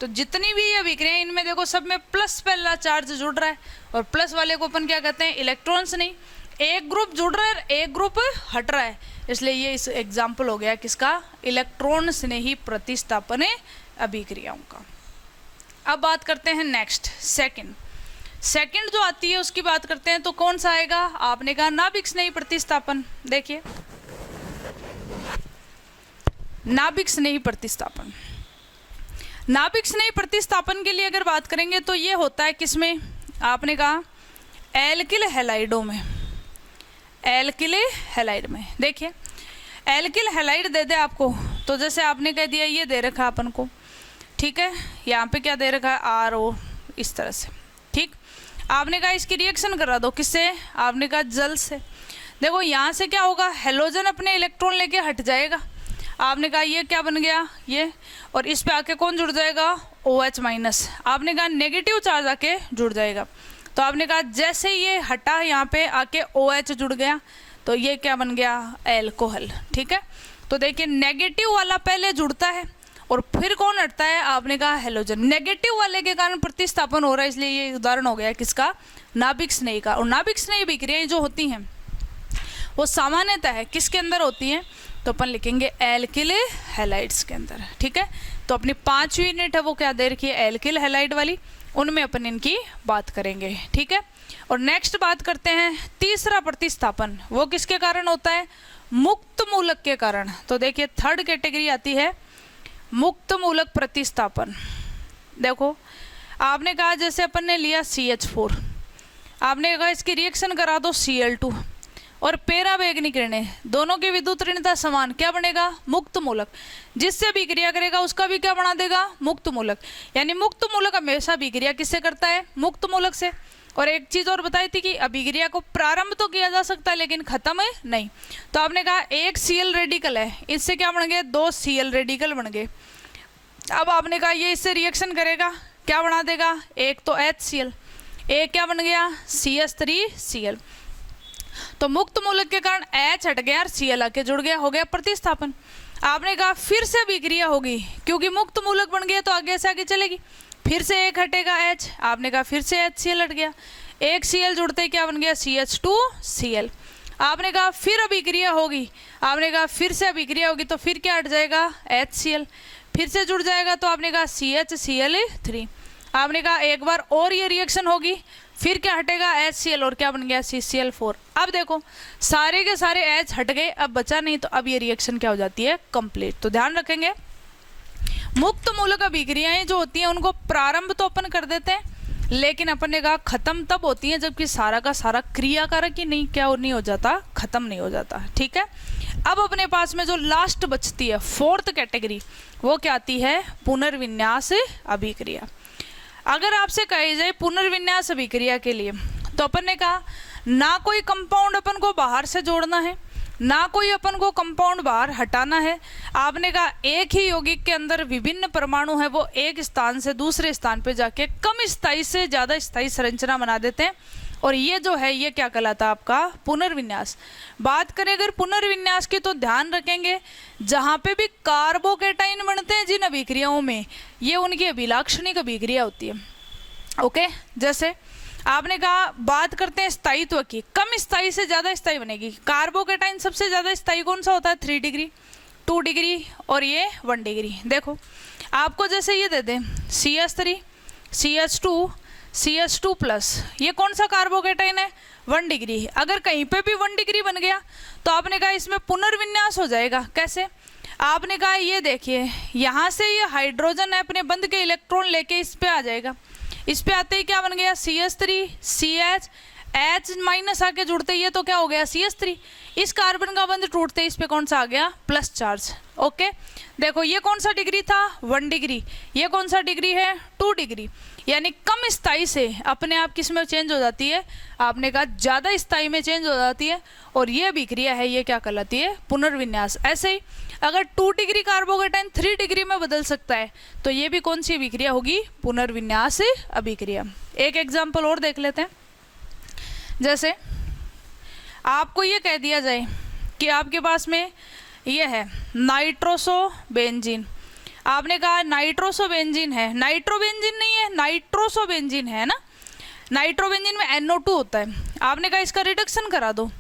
तो जितनी भी ये अभिक्रियाएं, इनमें देखो सब में प्लस पहला चार्ज जुड़ रहा है, और प्लस वाले को अपन क्या कहते हैं? इलेक्ट्रॉन्स नहीं। एक ग्रुप जुड़ रहा है, एक ग्रुप हट रहा है, इसलिए ये इस एग्जाम्पल हो गया किसका? इलेक्ट्रॉन स्नेही प्रतिस्थापन अभिक्रियाओं का। अब बात करते हैं नेक्स्ट, सेकंड जो आती है उसकी बात करते हैं, तो कौन सा आएगा? आपने कहा नाभिक स्नेही प्रतिस्थापन। देखिए नाभिक स्नेही प्रतिस्थापन, नाभिक स्नेही प्रतिस्थापन के लिए अगर बात करेंगे तो ये होता है किसमें? आपने कहा एल्किल हैलाइडों में, एल्किल हैलाइड में। देखिए एल्किल हैलाइड दे दे आपको, तो जैसे आपने कह दिया ये दे रखा अपन को, ठीक है, यहाँ पे क्या दे रखा है? RO, इस तरह से, ठीक। आपने कहा इसकी रिएक्शन करा दो, किससे? आपने कहा जल से। देखो यहाँ से क्या होगा? हैलोजन अपने इलेक्ट्रॉन लेके हट जाएगा, आपने कहा ये क्या बन गया? ये, और इस पे आके कौन जुड़ जाएगा? OH minus. आपने कहा नेगेटिव चार्ज आके जुड़ जाएगा, तो आपने कहा जैसे ये हटा यहाँ पे आके OH जुड़ गया, तो ये क्या बन गया? एल्कोहल, ठीक है। तो देखिए नेगेटिव वाला पहले जुड़ता है और फिर कौन हटता है? आपने कहा हैलोजन। नेगेटिव वाले के कारण प्रतिस्थापन हो रहा है, इसलिए ये उदाहरण हो गया किसका? नाभिक स्नेही का। और नाभिक स्नेही अभिक्रियाएं जो होती हैं वो सामान्यतः है किसके अंदर होती हैं? तो अपन लिखेंगे एल्किल हैलाइड्स के अंदर, ठीक है। तो अपनी 5वीं यूनिट है वो क्या दे रखी है? एल्किल हैलाइड वाली, उनमें अपन इनकी बात करेंगे, ठीक है। और नेक्स्ट बात करते हैं तीसरा प्रतिस्थापन, वो किसके कारण होता है? मुक्त मूलक के कारण। तो देखिए 3rd कैटेगरी आती है मुक्त मूलक प्रतिस्थापन। देखो आपने कहा जैसे अपन ने लिया CH4, आपने कहा इसकी रिएक्शन करा दो Cl2 और पेराबैंगनी किरणें, दोनों की विद्युत ऋणता समान, क्या बनेगा? मुक्त मूलक। जिससे अभिक्रिया करेगा उसका भी क्या बना देगा? मुक्त मूलक। यानी मुक्त मूलक हमेशा अभिक्रिया किससे करता है? मुक्त मूलक से। और एक चीज और बताई थी कि अभिक्रिया को प्रारंभ तो किया जा सकता है लेकिन खत्म है नहीं। तो आपने कहा एक Cl रेडिकल है, इससे क्या बन गए? 2 Cl रेडिकल बन गए। अब आपने कहा ये इससे रिएक्शन करेगा, क्या बना देगा? एक तो HCl, एक क्या बन गया? CH3Cl। तो मुक्त मूलक के कारण H हट गया और Cl आके जुड़ गया, हो गया प्रतिस्थापन। आपने कहा फिर से अभिक्रिया होगी, क्योंकि मुक्त मूलक बन गया तो आगे से आगे चलेगी। फिर से एक हटेगा H, आपने कहा फिर से HCl हट गया, एक Cl जुड़ते ही क्या बन गया? CH2Cl। आपने कहा फिर अभिक्रिया होगी, आपने कहा फिर से अभिक्रिया होगी तो फिर क्या हट जाएगा? HCl। फिर से जुड़ जाएगा तो आपने कहा CHCl3। आपने कहा एक बार और ये रिएक्शन होगी, फिर क्या हटेगा? HCl और क्या बन गया? CCl4। अब देखो सारे के सारे H हट गए, अब बचा नहीं, तो अब ये रिएक्शन क्या हो जाती है? कंप्लीट। तो ध्यान रखेंगे मुक्त मूलक अभिक्रियाएं जो होती हैं उनको प्रारंभ तो अपन कर देते हैं, लेकिन अपन ने कहा खत्म तब होती है जबकि सारा का सारा क्रियाकारक ही नहीं क्या नहीं हो जाता? खत्म नहीं हो जाता, ठीक है। अब अपने पास में जो लास्ट बचती है 4th कैटेगरी, वो क्या आती है? पुनर्विन्यास अभिक्रिया। अगर आपसे कही जाए पुनर्विन्यास अभिक्रिया के लिए, तो अपन ने कहा ना कोई कंपाउंड अपन को बाहर से जोड़ना है, ना कोई अपन को कंपाउंड बाहर हटाना है। आपने कहा एक ही यौगिक के अंदर विभिन्न परमाणु है, वो एक स्थान से दूसरे स्थान पे जाके कम स्थायी से ज़्यादा स्थायी संरचना बना देते हैं और ये जो है ये क्या कहलाता है आपका पुनर्विन्यास। बात करें अगर पुनर्विन्यास की तो ध्यान रखेंगे जहाँ पे भी कार्बोकेटाइन बनते हैं जिन अभिक्रियाओं में, ये उनकी अभिलाक्षणिक अभिक्रिया होती है। ओके, जैसे आपने कहा बात करते हैं स्थायित्व की, कम स्थायी से ज़्यादा स्थायी बनेगी। कार्बोकेटाइन सबसे ज़्यादा स्थायी कौन सा होता है? 3 डिग्री, 2 डिग्री और ये 1 डिग्री। देखो आपको जैसे ये दे दें CH3, CH2, CH2+, ये कौन सा कार्बोकेटाइन है? 1 डिग्री। अगर कहीं पे भी 1 डिग्री बन गया तो आपने कहा इसमें पुनर्विन्यास हो जाएगा। कैसे? आपने कहा ये देखिए यहाँ से ये हाइड्रोजन है अपने बंध के इलेक्ट्रॉन लेके इस पे आ जाएगा, इस पे आते ही क्या बन गया? CH3, CH, H- आके जुड़ते ही ये तो क्या हो गया? CH3। इस कार्बन का बंध टूटते ही इस पे कौन सा आ गया? Plus charge. ओके, देखो ये कौन सा डिग्री था? 1 डिग्री। ये कौन सा डिग्री है? 2 डिग्री। यानी कम स्थायी से अपने आप किस में चेंज हो जाती है? आपने कहा ज़्यादा स्थायी में चेंज हो जाती है, और ये अभिक्रिया है ये क्या कहलाती है? पुनर्विन्यास। ऐसे ही अगर 2 डिग्री कार्बोकेटाइन 3 डिग्री में बदल सकता है तो ये भी कौन सी अभिक्रिया होगी? पुनर्विन्यास अभिक्रिया। एक एग्जाम्पल और देख लेते हैं। जैसे आपको ये कह दिया जाए कि आपके पास में ये है नाइट्रोसोबेंजीन। आपने कहा नाइट्रोसोबेंजीन है, नाइट्रोबेंजीन नहीं है, नाइट्रोसोबेंजीन है ना। नाइट्रोबेंजीन में NO2 होता है। आपने कहा इसका रिडक्शन करा दो,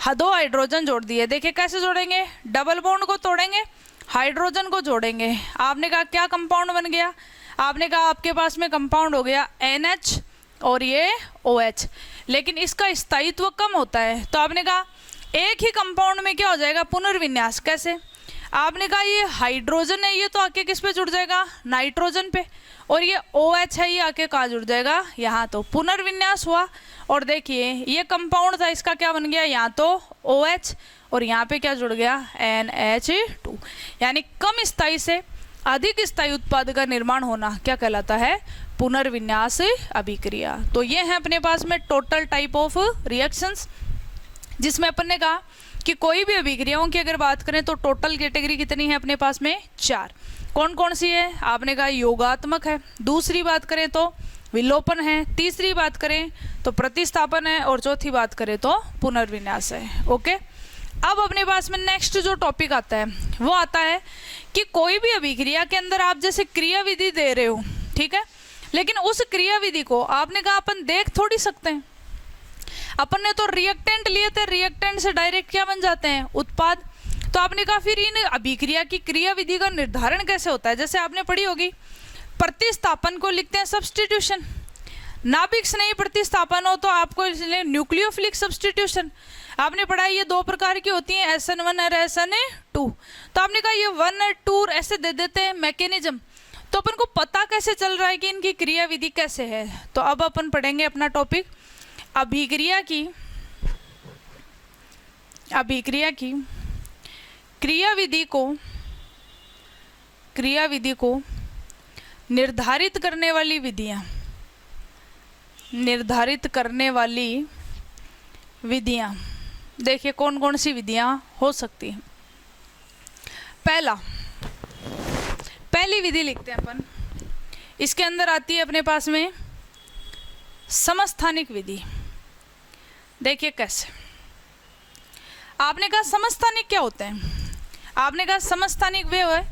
2 हाइड्रोजन जोड़ दिए। देखिए कैसे जोड़ेंगे? डबल बॉन्ड को तोड़ेंगे, हाइड्रोजन को जोड़ेंगे। आपने कहा क्या कंपाउंड बन गया? आपने कहा आपके पास में कंपाउंड हो गया NH और ये OH, लेकिन इसका स्थायित्व कम होता है। तो आपने कहा एक ही कंपाउंड में क्या हो जाएगा? पुनर्विन्यास। कैसे? आपने कहा ये हाइड्रोजन है, ये तो आके किस पे जुड़ जाएगा? नाइट्रोजन पे। और ये OH है, ये आके कहाँ जुड़ जाएगा? यहाँ। तो पुनर्विन्यास हुआ। और देखिए ये कंपाउंड था, इसका क्या बन गया? यहाँ तो OH और यहाँ पे क्या जुड़ गया? NH2। यानी कम स्थायी से अधिक स्थायी उत्पाद का निर्माण होना क्या कहलाता है? पुनर्विन्यास अभिक्रिया। तो ये है अपने पास में टोटल टाइप ऑफ रिएक्शंस, जिसमें अपन ने कहा कि कोई भी अभिक्रियाओं की अगर बात करें तो टोटल कैटेगरी कितनी है अपने पास में? 4। कौन कौन सी है? आपने कहा योगात्मक है, दूसरी बात करें तो विलोपन है, तीसरी बात करें तो प्रतिस्थापन है, और चौथी बात करें तो पुनर्विन्यास है। ओके, अब अपने पास में नेक्स्ट जो टॉपिक आता है वो आता है कि कोई भी अभिक्रिया के अंदर आप जैसे क्रिया विधि दे रहे हो, ठीक है, लेकिन उस क्रिया विधि को आपने कहा अपन देख थोड़ी सकते हैं। अपन ने तो रिएक्टेंट लिए थे, रिएक्टेंट से डायरेक्ट क्या बन जाते हैं? उत्पाद। तो आपने कहा फिर इन अभिक्रिया की क्रिया विधि का निर्धारण कैसे होता है? जैसे आपने पढ़ी होगी प्रतिस्थापन को लिखते हैं सब्स्टिट्यूशन, नाभिक स्नेही प्रतिस्थापन हो तो आपको इसलिए न्यूक्लियोफिलिक सब्स्टिट्यूशन। आपने पढ़ा ये 2 प्रकार की होती हैं, SN1 और SN2। तो आपने कहा ये 1 और 2 ऐसे दे देते हैं मैकेनिज्म, तो अपन को पता कैसे चल रहा है कि इनकी क्रिया विधि कैसे है? तो अब अपन पढ़ेंगे अपना टॉपिक अभिक्रिया की क्रिया विधि को निर्धारित करने वाली विधियां। देखिए कौन कौन सी विधियां हो सकती हैं। पहली विधि लिखते हैं अपन, इसके अंदर आती है अपने पास में समस्थानिक विधि। देखिए कैसे? आपने कहा समस्थानिक क्या होते हैं? आपने कहा समस्थानिक वे है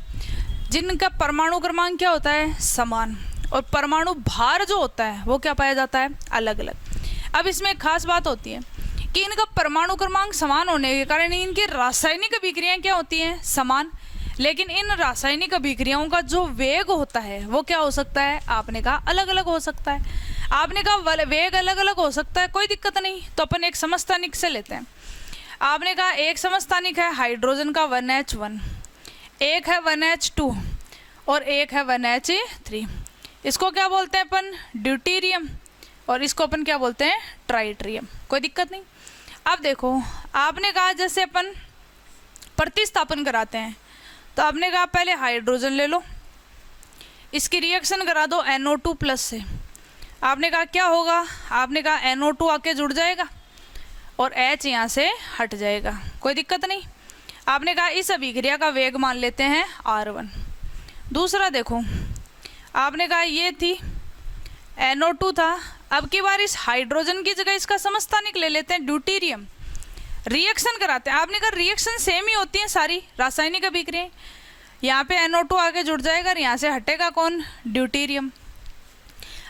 जिनका परमाणु क्रमांक क्या होता है? समान, और परमाणु भार जो होता है वो क्या पाया जाता है? अलग अलग। अब इसमें एक खास बात होती है कि इनका परमाणु क्रमांक समान होने के कारण इनकी रासायनिक अभिक्रियाएं क्या होती हैं? समान। लेकिन इन रासायनिक अभिक्रियाओं का जो वेग होता है वो क्या हो सकता है? आपने कहा अलग अलग हो सकता है। आपने कहा वेग अलग अलग हो सकता है, कोई दिक्कत नहीं, तो अपन एक समस्थानिक से लेते हैं। आपने कहा एक समस्थानिक है हाइड्रोजन का 1H1, एक है 1H2 और एक है 1H3। इसको क्या बोलते हैं अपन? ड्यूटेरियम, और इसको अपन क्या बोलते हैं? ट्राइटेरियम। कोई दिक्कत नहीं। अब देखो आपने कहा जैसे अपन प्रतिस्थापन कराते हैं तो आपने कहा पहले हाइड्रोजन ले लो, इसकी रिएक्शन करा दो NO2+ से। आपने कहा क्या होगा? आपने कहा NO2 आके जुड़ जाएगा और H यहाँ से हट जाएगा, कोई दिक्कत नहीं। आपने कहा इस अभिक्रिया का वेग मान लेते हैं R1। दूसरा देखो, आपने कहा ये थी NO2 था, अब की बार इस हाइड्रोजन की जगह इसका समस्थानिक ले लेते हैं ड्यूटेरियम, रिएक्शन कराते हैं। आपने कहा रिएक्शन सेम ही होती है सारी रासायनिक अभिक्रियाएं। यहाँ पे NO2 आगे जुड़ जाएगा और यहाँ से हटेगा कौन, ड्यूटेरियम।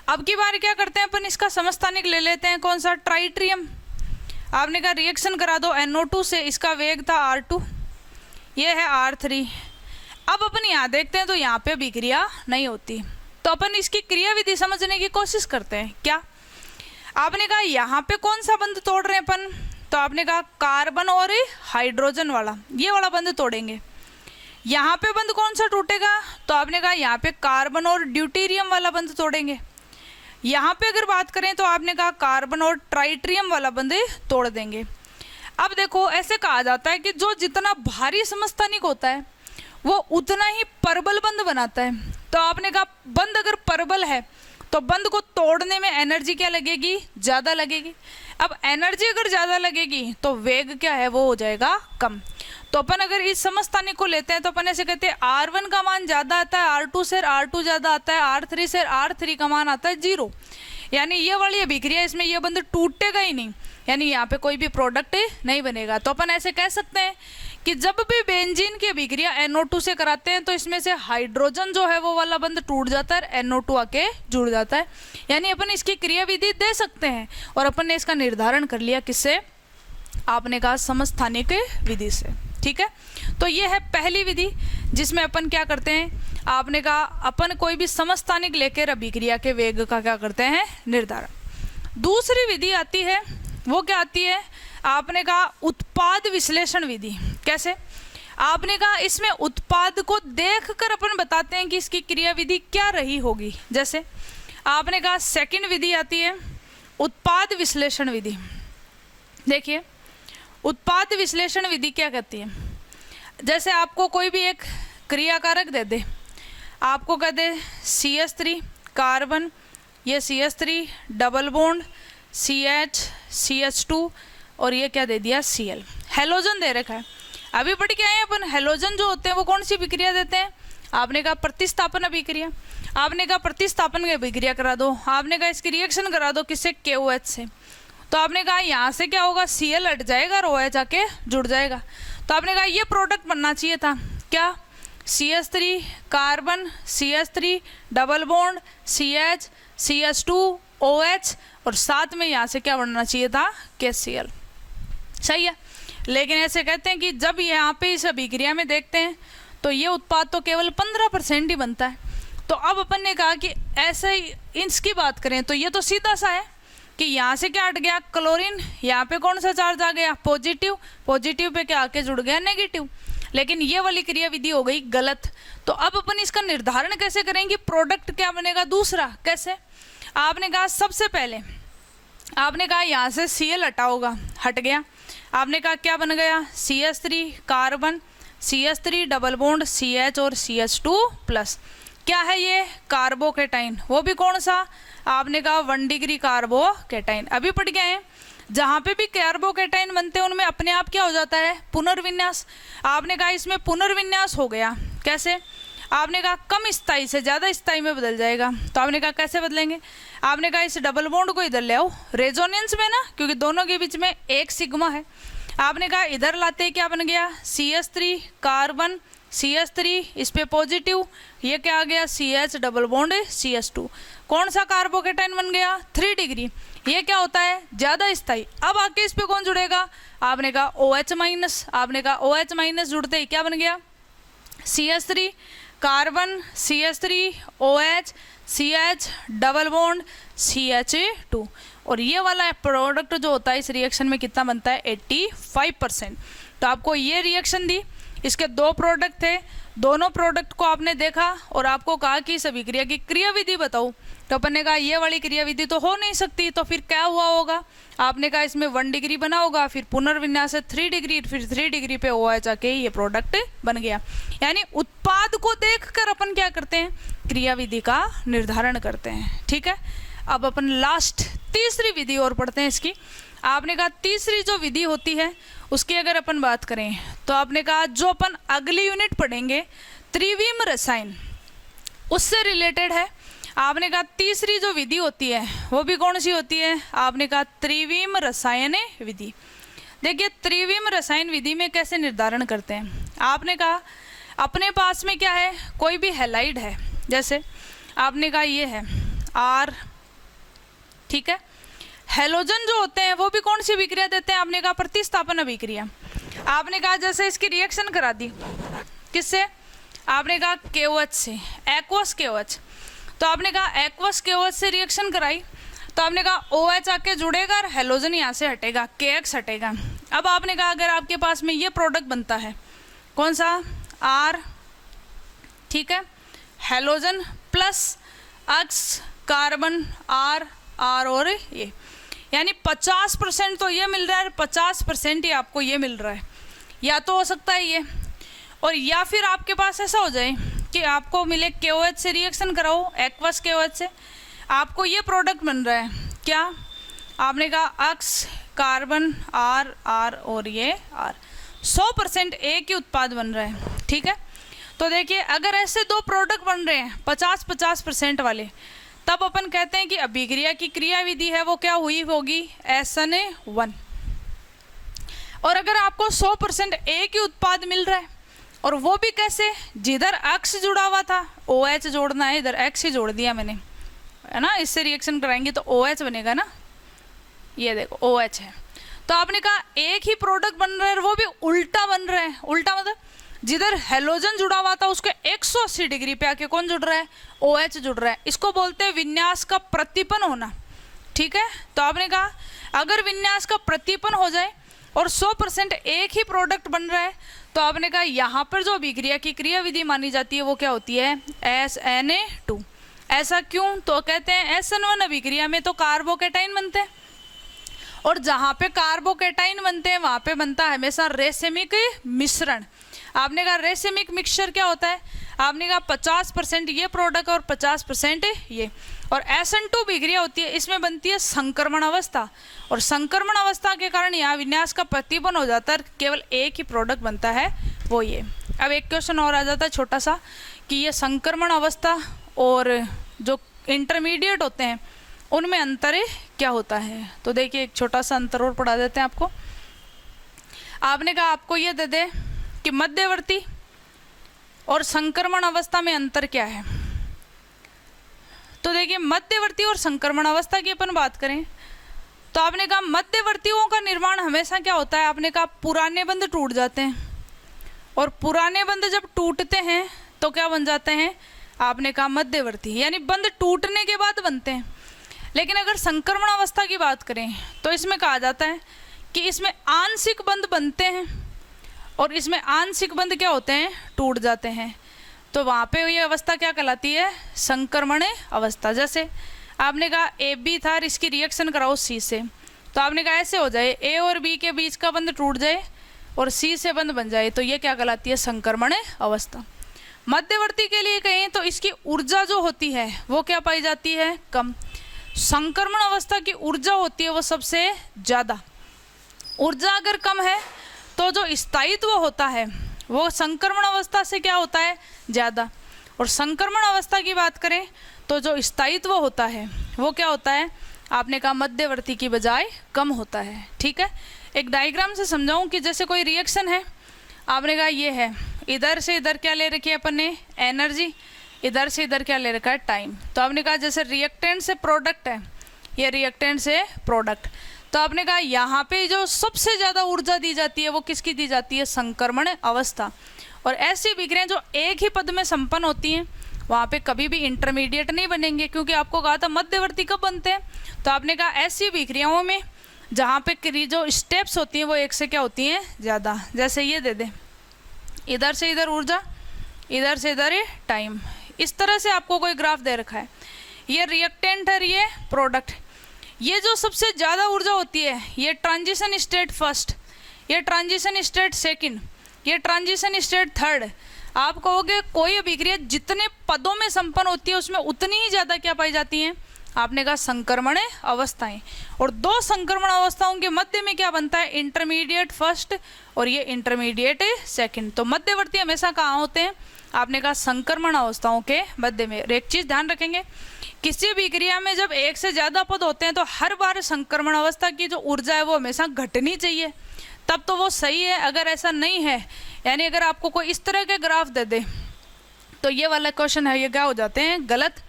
अब की बार क्या करते हैं अपन, इसका समस्थानिक ले लेते हैं कौन सा, ट्राइट्रियम। आपने कहा रिएक्शन करा दो NO2 से, इसका वेग था R2, ये है R3। अब अपन यहाँ देखते हैं तो यहाँ पे अभिक्रिया नहीं होती, तो अपन इसकी क्रियाविधि समझने की कोशिश करते हैं। क्या आपने कहा यहाँ पे कौन सा बंध तोड़ रहे हैं अपन, तो आपने कहा कार्बन और हाइड्रोजन वाला, ये वाला बंध तोड़ेंगे। यहाँ पे बंध कौन सा टूटेगा, तो आपने कहा यहाँ पे कार्बन और ड्यूटेरियम वाला बंध तोड़ेंगे। यहाँ पे अगर बात करें तो आपने कहा कार्बन और ट्राइट्रियम वाला बंध तोड़ देंगे। अब देखो ऐसे कहा जाता है कि जो जितना भारी समस्थानिक होता है वो उतना ही परबल बंध बनाता है। तो आपने कहा बंध अगर परबल है तो बंध को तोड़ने में एनर्जी क्या लगेगी, ज़्यादा लगेगी। अब एनर्जी अगर ज़्यादा लगेगी तो वेग क्या है, वो हो जाएगा कम। तो अपन अगर इस समस्थानिक को लेते हैं तो अपन ऐसे कहते हैं R1 का मान ज़्यादा आता है R2 से, R2 ज़्यादा आता है R3 से, R3 का मान आता है 0। यानी ये वाली अभिक्रिया, इसमें ये बंध टूटेगा ही नहीं, यानी यहाँ पे कोई भी प्रोडक्ट नहीं बनेगा। तो अपन ऐसे कह सकते हैं कि जब भी बेंजीन की अभिक्रिया NO2 से कराते हैं तो इसमें से हाइड्रोजन जो है वो वाला बंध टूट जाता है, NO2 आके जुड़ जाता है। यानी अपन इसकी क्रियाविधि दे सकते हैं और अपन ने इसका निर्धारण कर लिया किससे, आपने कहा समस्थानिक विधि से। ठीक है, तो ये है पहली विधि जिसमें अपन क्या करते हैं, आपने कहा अपन कोई भी समस्थानिक लेकर अभिक्रिया के वेग का क्या करते हैं, निर्धारण। दूसरी विधि आती है, वो क्या आती है, आपने कहा उत्पाद विश्लेषण विधि। कैसे, आपने कहा इसमें उत्पाद को देखकर अपन बताते हैं कि इसकी क्रियाविधि क्या रही होगी। जैसे आपने कहा सेकंड विधि आती है उत्पाद विश्लेषण विधि। देखिए उत्पाद विश्लेषण विधि क्या कहती है, जैसे आपको कोई भी एक क्रियाकारक दे दे, आपको कह दे CH3 कार्बन, ये CH3 double bond CH CH2 और ये क्या दे दिया Cl, हेलोजन दे रखा है। अभी पढ़ के आए अपन, हेलोजन जो होते हैं वो कौन सी अभिक्रिया देते हैं, आपने कहा प्रतिस्थापन अभिक्रिया। आपने कहा प्रतिस्थापन की अभिक्रिया करा दो, आपने कहा इसकी रिएक्शन करा दो किससे, KOH से। तो आपने कहा यहाँ से क्या होगा, Cl हट जाएगा और OH आके जुड़ जाएगा। तो आपने कहा ये प्रोडक्ट बनना चाहिए था क्या, CH3 carbon CH3 double bond CH CH2 OH और साथ में यहाँ से क्या बनना चाहिए था, KCl। सही है, लेकिन ऐसे कहते हैं कि जब यहाँ पे इस अभिक्रिया में देखते हैं तो ये उत्पाद तो केवल 15% ही बनता है। तो अब अपन ने कहा कि ऐसे ही इसकी बात करें तो ये तो सीधा सा है कि यहाँ से क्या हट गया, क्लोरीन, यहाँ पे कौन सा चार्ज आ गया, पॉजिटिव, पॉजिटिव पे क्या आके जुड़ गया, नेगेटिव। लेकिन ये वाली क्रियाविधि हो गई गलत। तो अब अपन इसका निर्धारण कैसे करेंगे, प्रोडक्ट क्या बनेगा दूसरा, कैसे, आपने कहा सबसे पहले आपने कहा यहाँ से Cl हटा होगा, हट गया। आपने कहा क्या बन गया, CH3 carbon CH3 double bond CH और CH2 प्लस, क्या है ये, कार्बोकेटाइन, वो भी कौन सा, आपने कहा 1 डिग्री कार्बोकेटाइन। अभी पढ़ गए हैं जहाँ पे भी कार्बोकेटाइन बनते हैं उनमें अपने आप क्या हो जाता है, पुनर्विन्यास। आपने कहा इसमें पुनर्विन्यास हो गया, कैसे, आपने कहा कम स्थाई से ज़्यादा स्थाई में बदल जाएगा। तो आपने कहा कैसे बदलेंगे, आपने कहा इस डबल बॉन्ड को इधर ले आओ रेजोनेंस में ना, क्योंकि दोनों के बीच में एक सिग्मा है। आपने कहा इधर लाते क्या बन गया, CH3 कार्बन CH3 इस पे पॉजिटिव, ये क्या आ गया, CH डबल बॉन्ड CH2, कौन सा कार्बोकेटाइन बन गया, 3 डिग्री। ये क्या होता है, ज़्यादा स्थाई। अब आके इस पे कौन जुड़ेगा, आपने कहा OH माइनस, आपने कहा OH माइनस जुड़ते ही क्या बन गया, CH3 carbon CH3 OH CH double bond CH2 और ये वाला प्रोडक्ट जो होता है इस रिएक्शन में कितना बनता है, 85%। तो आपको ये रिएक्शन दी, इसके 2 प्रोडक्ट थे, दोनों प्रोडक्ट को आपने देखा और आपको कहा कि इस अभिक्रिया की क्रियाविधि बताओ। तो अपन ने कहा ये वाली क्रियाविधि तो हो नहीं सकती, तो फिर क्या हुआ होगा, आपने कहा इसमें 1 डिग्री बना होगा, फिर पुनर्विन्यास से 3 डिग्री, फिर 3 डिग्री पे OH आके ये प्रोडक्ट बन गया। यानी उत्पाद को देखकर अपन क्या करते हैं, क्रियाविधि का निर्धारण करते हैं। ठीक है, अब अपन लास्ट तीसरी विधि और पढ़ते हैं इसकी। आपने कहा तीसरी जो विधि होती है उसकी अगर अपन बात करें तो आपने कहा जो अपन अगली यूनिट पढ़ेंगे त्रिविम रसायन उससे रिलेटेड है। आपने कहा तीसरी जो विधि होती है वो भी कौन सी होती है, आपने कहा त्रिविम रसायन विधि। देखिए त्रिविम रसायन विधि में कैसे निर्धारण करते हैं, आपने कहा अपने पास में क्या है, कोई भी हैलाइड है, जैसे आपने कहा ये है R, ठीक है। हैलोजन जो होते हैं वो भी कौन सी अभिक्रिया देते हैं, आपने कहा प्रतिस्थापन अभिक्रिया। आपने कहा जैसे इसकी रिएक्शन करा दी किससे, आपने कहा KOH से, एक्वस KOH। तो आपने कहा एक्वस KOH से रिएक्शन कराई तो आपने कहा OH आके जुड़ेगा और हैलोजन यहाँ से हटेगा, KX हटेगा। अब आपने कहा अगर आपके पास में ये प्रोडक्ट बनता है कौन सा, R, ठीक है, halogen plus X carbon R और ये, यानी 50% तो ये मिल रहा है, 50% ही आपको ये मिल रहा है। या तो हो सकता है ये, और या फिर आपके पास ऐसा हो जाए कि आपको मिले KOH से रिएक्शन कराओ, एक्वस KOH से, आपको ये प्रोडक्ट बन रहा है क्या, आपने कहा X कार्बन R और ये R, 100% एक ही उत्पाद बन रहा है, ठीक है। तो देखिए अगर ऐसे दो प्रोडक्ट बन रहे हैं 50-50% वाले, तब अपन कहते हैं कि अभिक्रिया की क्रिया विधि है वो क्या हुई होगी, SN1। और अगर आपको 100% एक ही उत्पाद मिल रहा है, और वो भी कैसे, जिधर X जुड़ा हुआ था OH जोड़ना है, इधर X ही जोड़ दिया मैंने, है ना, इससे रिएक्शन कराएंगे तो OH बनेगा ना, ये देखो OH है। तो आपने कहा एक ही प्रोडक्ट बन रहा है और वो भी उल्टा बन रहा है, उल्टा मतलब जिधर हैलोजन जुड़ा हुआ था उसके 180 डिग्री पे आके कौन जुड़ रहा है, OH जुड़ रहा है। इसको बोलते हैं विन्यास का प्रतिपन होना, ठीक है। तो आपने कहा अगर विन्यास का प्रतिपन हो जाए और 100% एक ही प्रोडक्ट बन रहा है, तो आपने कहा यहाँ पर जो अभिक्रिया की क्रिया विधि मानी जाती है वो क्या होती है, SNA2। ऐसा क्यों, तो कहते हैं SN1 अभिक्रिया में तो कार्बोकेटाइन बनते हैं, और जहाँ पे कार्बोकेटाइन बनते हैं वहाँ पे बनता है हमेशा रेसेमिक मिश्रण। आपने कहा रेसेमिक मिक्सचर क्या होता है, आपने कहा 50% ये प्रोडक्ट और 50% ये। और SN2 अभिक्रिया होती है, इसमें बनती है संक्रमण अवस्था, और संक्रमण अवस्था के कारण यहाँ विन्यास का प्रतिबंध हो जाता है, केवल एक ही प्रोडक्ट बनता है वो ये। अब एक क्वेश्चन और आ जाता है छोटा सा कि ये संक्रमण अवस्था और जो इंटरमीडिएट होते हैं उनमें अंतर क्या होता है। तो देखिए एक छोटा सा अंतर और पढ़ा देते हैं आपको। आपने कहा आपको ये दे दे कि मध्यवर्ती और संक्रमण अवस्था में अंतर क्या है। तो देखिए मध्यवर्ती और संक्रमण अवस्था की अपन बात करें तो आपने कहा मध्यवर्तियों का निर्माण हमेशा क्या होता है, आपने कहा पुराने बंध टूट जाते हैं, और पुराने बंध जब टूटते हैं तो क्या बन जाते हैं, आपने कहा मध्यवर्ती, यानी बंध टूटने के बाद बनते हैं। लेकिन अगर संक्रमण अवस्था की बात करें तो इसमें कहा जाता है कि इसमें आंशिक बंध बनते हैं और इसमें आंशिक बंध क्या होते हैं, टूट जाते हैं। तो वहाँ पे ये अवस्था क्या कहलाती है, संक्रमण अवस्था। जैसे आपने कहा AB था और इसकी रिएक्शन कराओ C से, तो आपने कहा ऐसे हो जाए A और B के बीच का बंध टूट जाए और C से बंध बन जाए, तो ये क्या कहलाती है, संक्रमण अवस्था। मध्यवर्ती के लिए कहें तो इसकी ऊर्जा जो होती है वो क्या पाई जाती है, कम। संक्रमण अवस्था की ऊर्जा होती है वो सबसे ज़्यादा। ऊर्जा अगर कम है तो जो स्थायित्व होता है वो संक्रमण अवस्था से क्या होता है, ज़्यादा। और संक्रमण अवस्था की बात करें तो जो स्थायित्व होता है वो क्या होता है, आपने कहा मध्यवर्ती की बजाय कम होता है, ठीक है। एक डायग्राम से समझाऊं कि जैसे कोई रिएक्शन है, आपने कहा ये है, इधर से इधर क्या ले रखी है अपन ने, एनर्जी, इधर से इधर क्या ले रखा है, टाइम। तो आपने कहा जैसे रिएक्टेंट से प्रोडक्ट है, ये रिएक्टेंट से प्रोडक्ट, तो आपने कहा यहाँ पे जो सबसे ज़्यादा ऊर्जा दी जाती है वो किसकी दी जाती है, संक्रमण अवस्था। और ऐसी अभिक्रियाएं जो एक ही पद में संपन्न होती हैं वहाँ पे कभी भी इंटरमीडिएट नहीं बनेंगे, क्योंकि आपको कहा था मध्यवर्ती कब बनते हैं। तो आपने कहा ऐसी अभिक्रियाओं में जहाँ पे जो स्टेप्स होती हैं वो एक से क्या होती हैं, ज़्यादा। जैसे ये दे दे, इधर से इधर ऊर्जा, इधर से इधर टाइम, इस तरह से आपको कोई ग्राफ दे रखा है। ये रिएक्टेंट है, ये प्रोडक्ट। ये जो सबसे ज़्यादा ऊर्जा होती है ये ट्रांजिशन स्टेट फर्स्ट, ये ट्रांजिशन स्टेट सेकंड, ये ट्रांजिशन स्टेट थर्ड। आप कहोगे कोई अभिक्रिया जितने पदों में संपन्न होती है उसमें उतनी ही ज़्यादा क्या पाई जाती हैं, आपने कहा संक्रमण अवस्थाएं, और दो संक्रमण अवस्थाओं के मध्य में क्या बनता है, इंटरमीडिएट फर्स्ट और ये इंटरमीडिएट सेकंड। तो मध्यवर्ती हमेशा कहाँ होते हैं, आपने कहा संक्रमण अवस्थाओं के मध्य में। और एक चीज ध्यान रखेंगे, किसी भी क्रिया में जब एक से ज्यादा पद होते हैं तो हर बार संक्रमण अवस्था की जो ऊर्जा है वो हमेशा घटनी चाहिए, तब तो वो सही है। अगर ऐसा नहीं है, यानी अगर आपको कोई इस तरह के ग्राफ दे दे तो ये वाला क्वेश्चन है, ये क्या हो जाते हैं, गलत।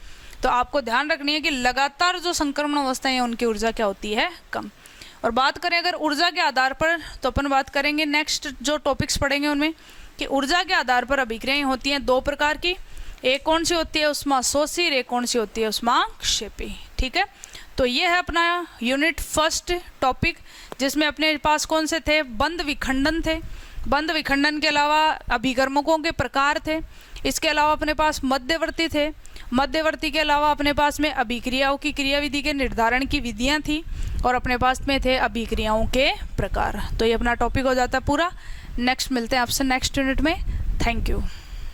तो आपको ध्यान रखनी है कि लगातार जो संक्रमण अवस्थाएं हैं उनकी ऊर्जा क्या होती है, कम। और बात करें अगर ऊर्जा के आधार पर, तो अपन बात करेंगे नेक्स्ट जो टॉपिक्स पढ़ेंगे उनमें कि ऊर्जा के आधार पर अभिक्रियाएं होती हैं दो प्रकार की, एक कौन सी होती है उष्माशोषी, एक कौन सी होती है उष्माक्षेपी। ठीक है, तो ये है अपना यूनिट फर्स्ट टॉपिक, जिसमें अपने पास कौन से थे, बंद विखंडन थे। बंद विखंडन के अलावा अभिकर्मकों के प्रकार थे, इसके अलावा अपने पास मध्यवर्ती थे, मध्यवर्ती के अलावा अपने पास में अभिक्रियाओं की क्रियाविधि के निर्धारण की विधियां थी, और अपने पास में थे अभिक्रियाओं के प्रकार। तो ये अपना टॉपिक हो जाता है पूरा। नेक्स्ट मिलते हैं आपसे नेक्स्ट यूनिट में। Thank you.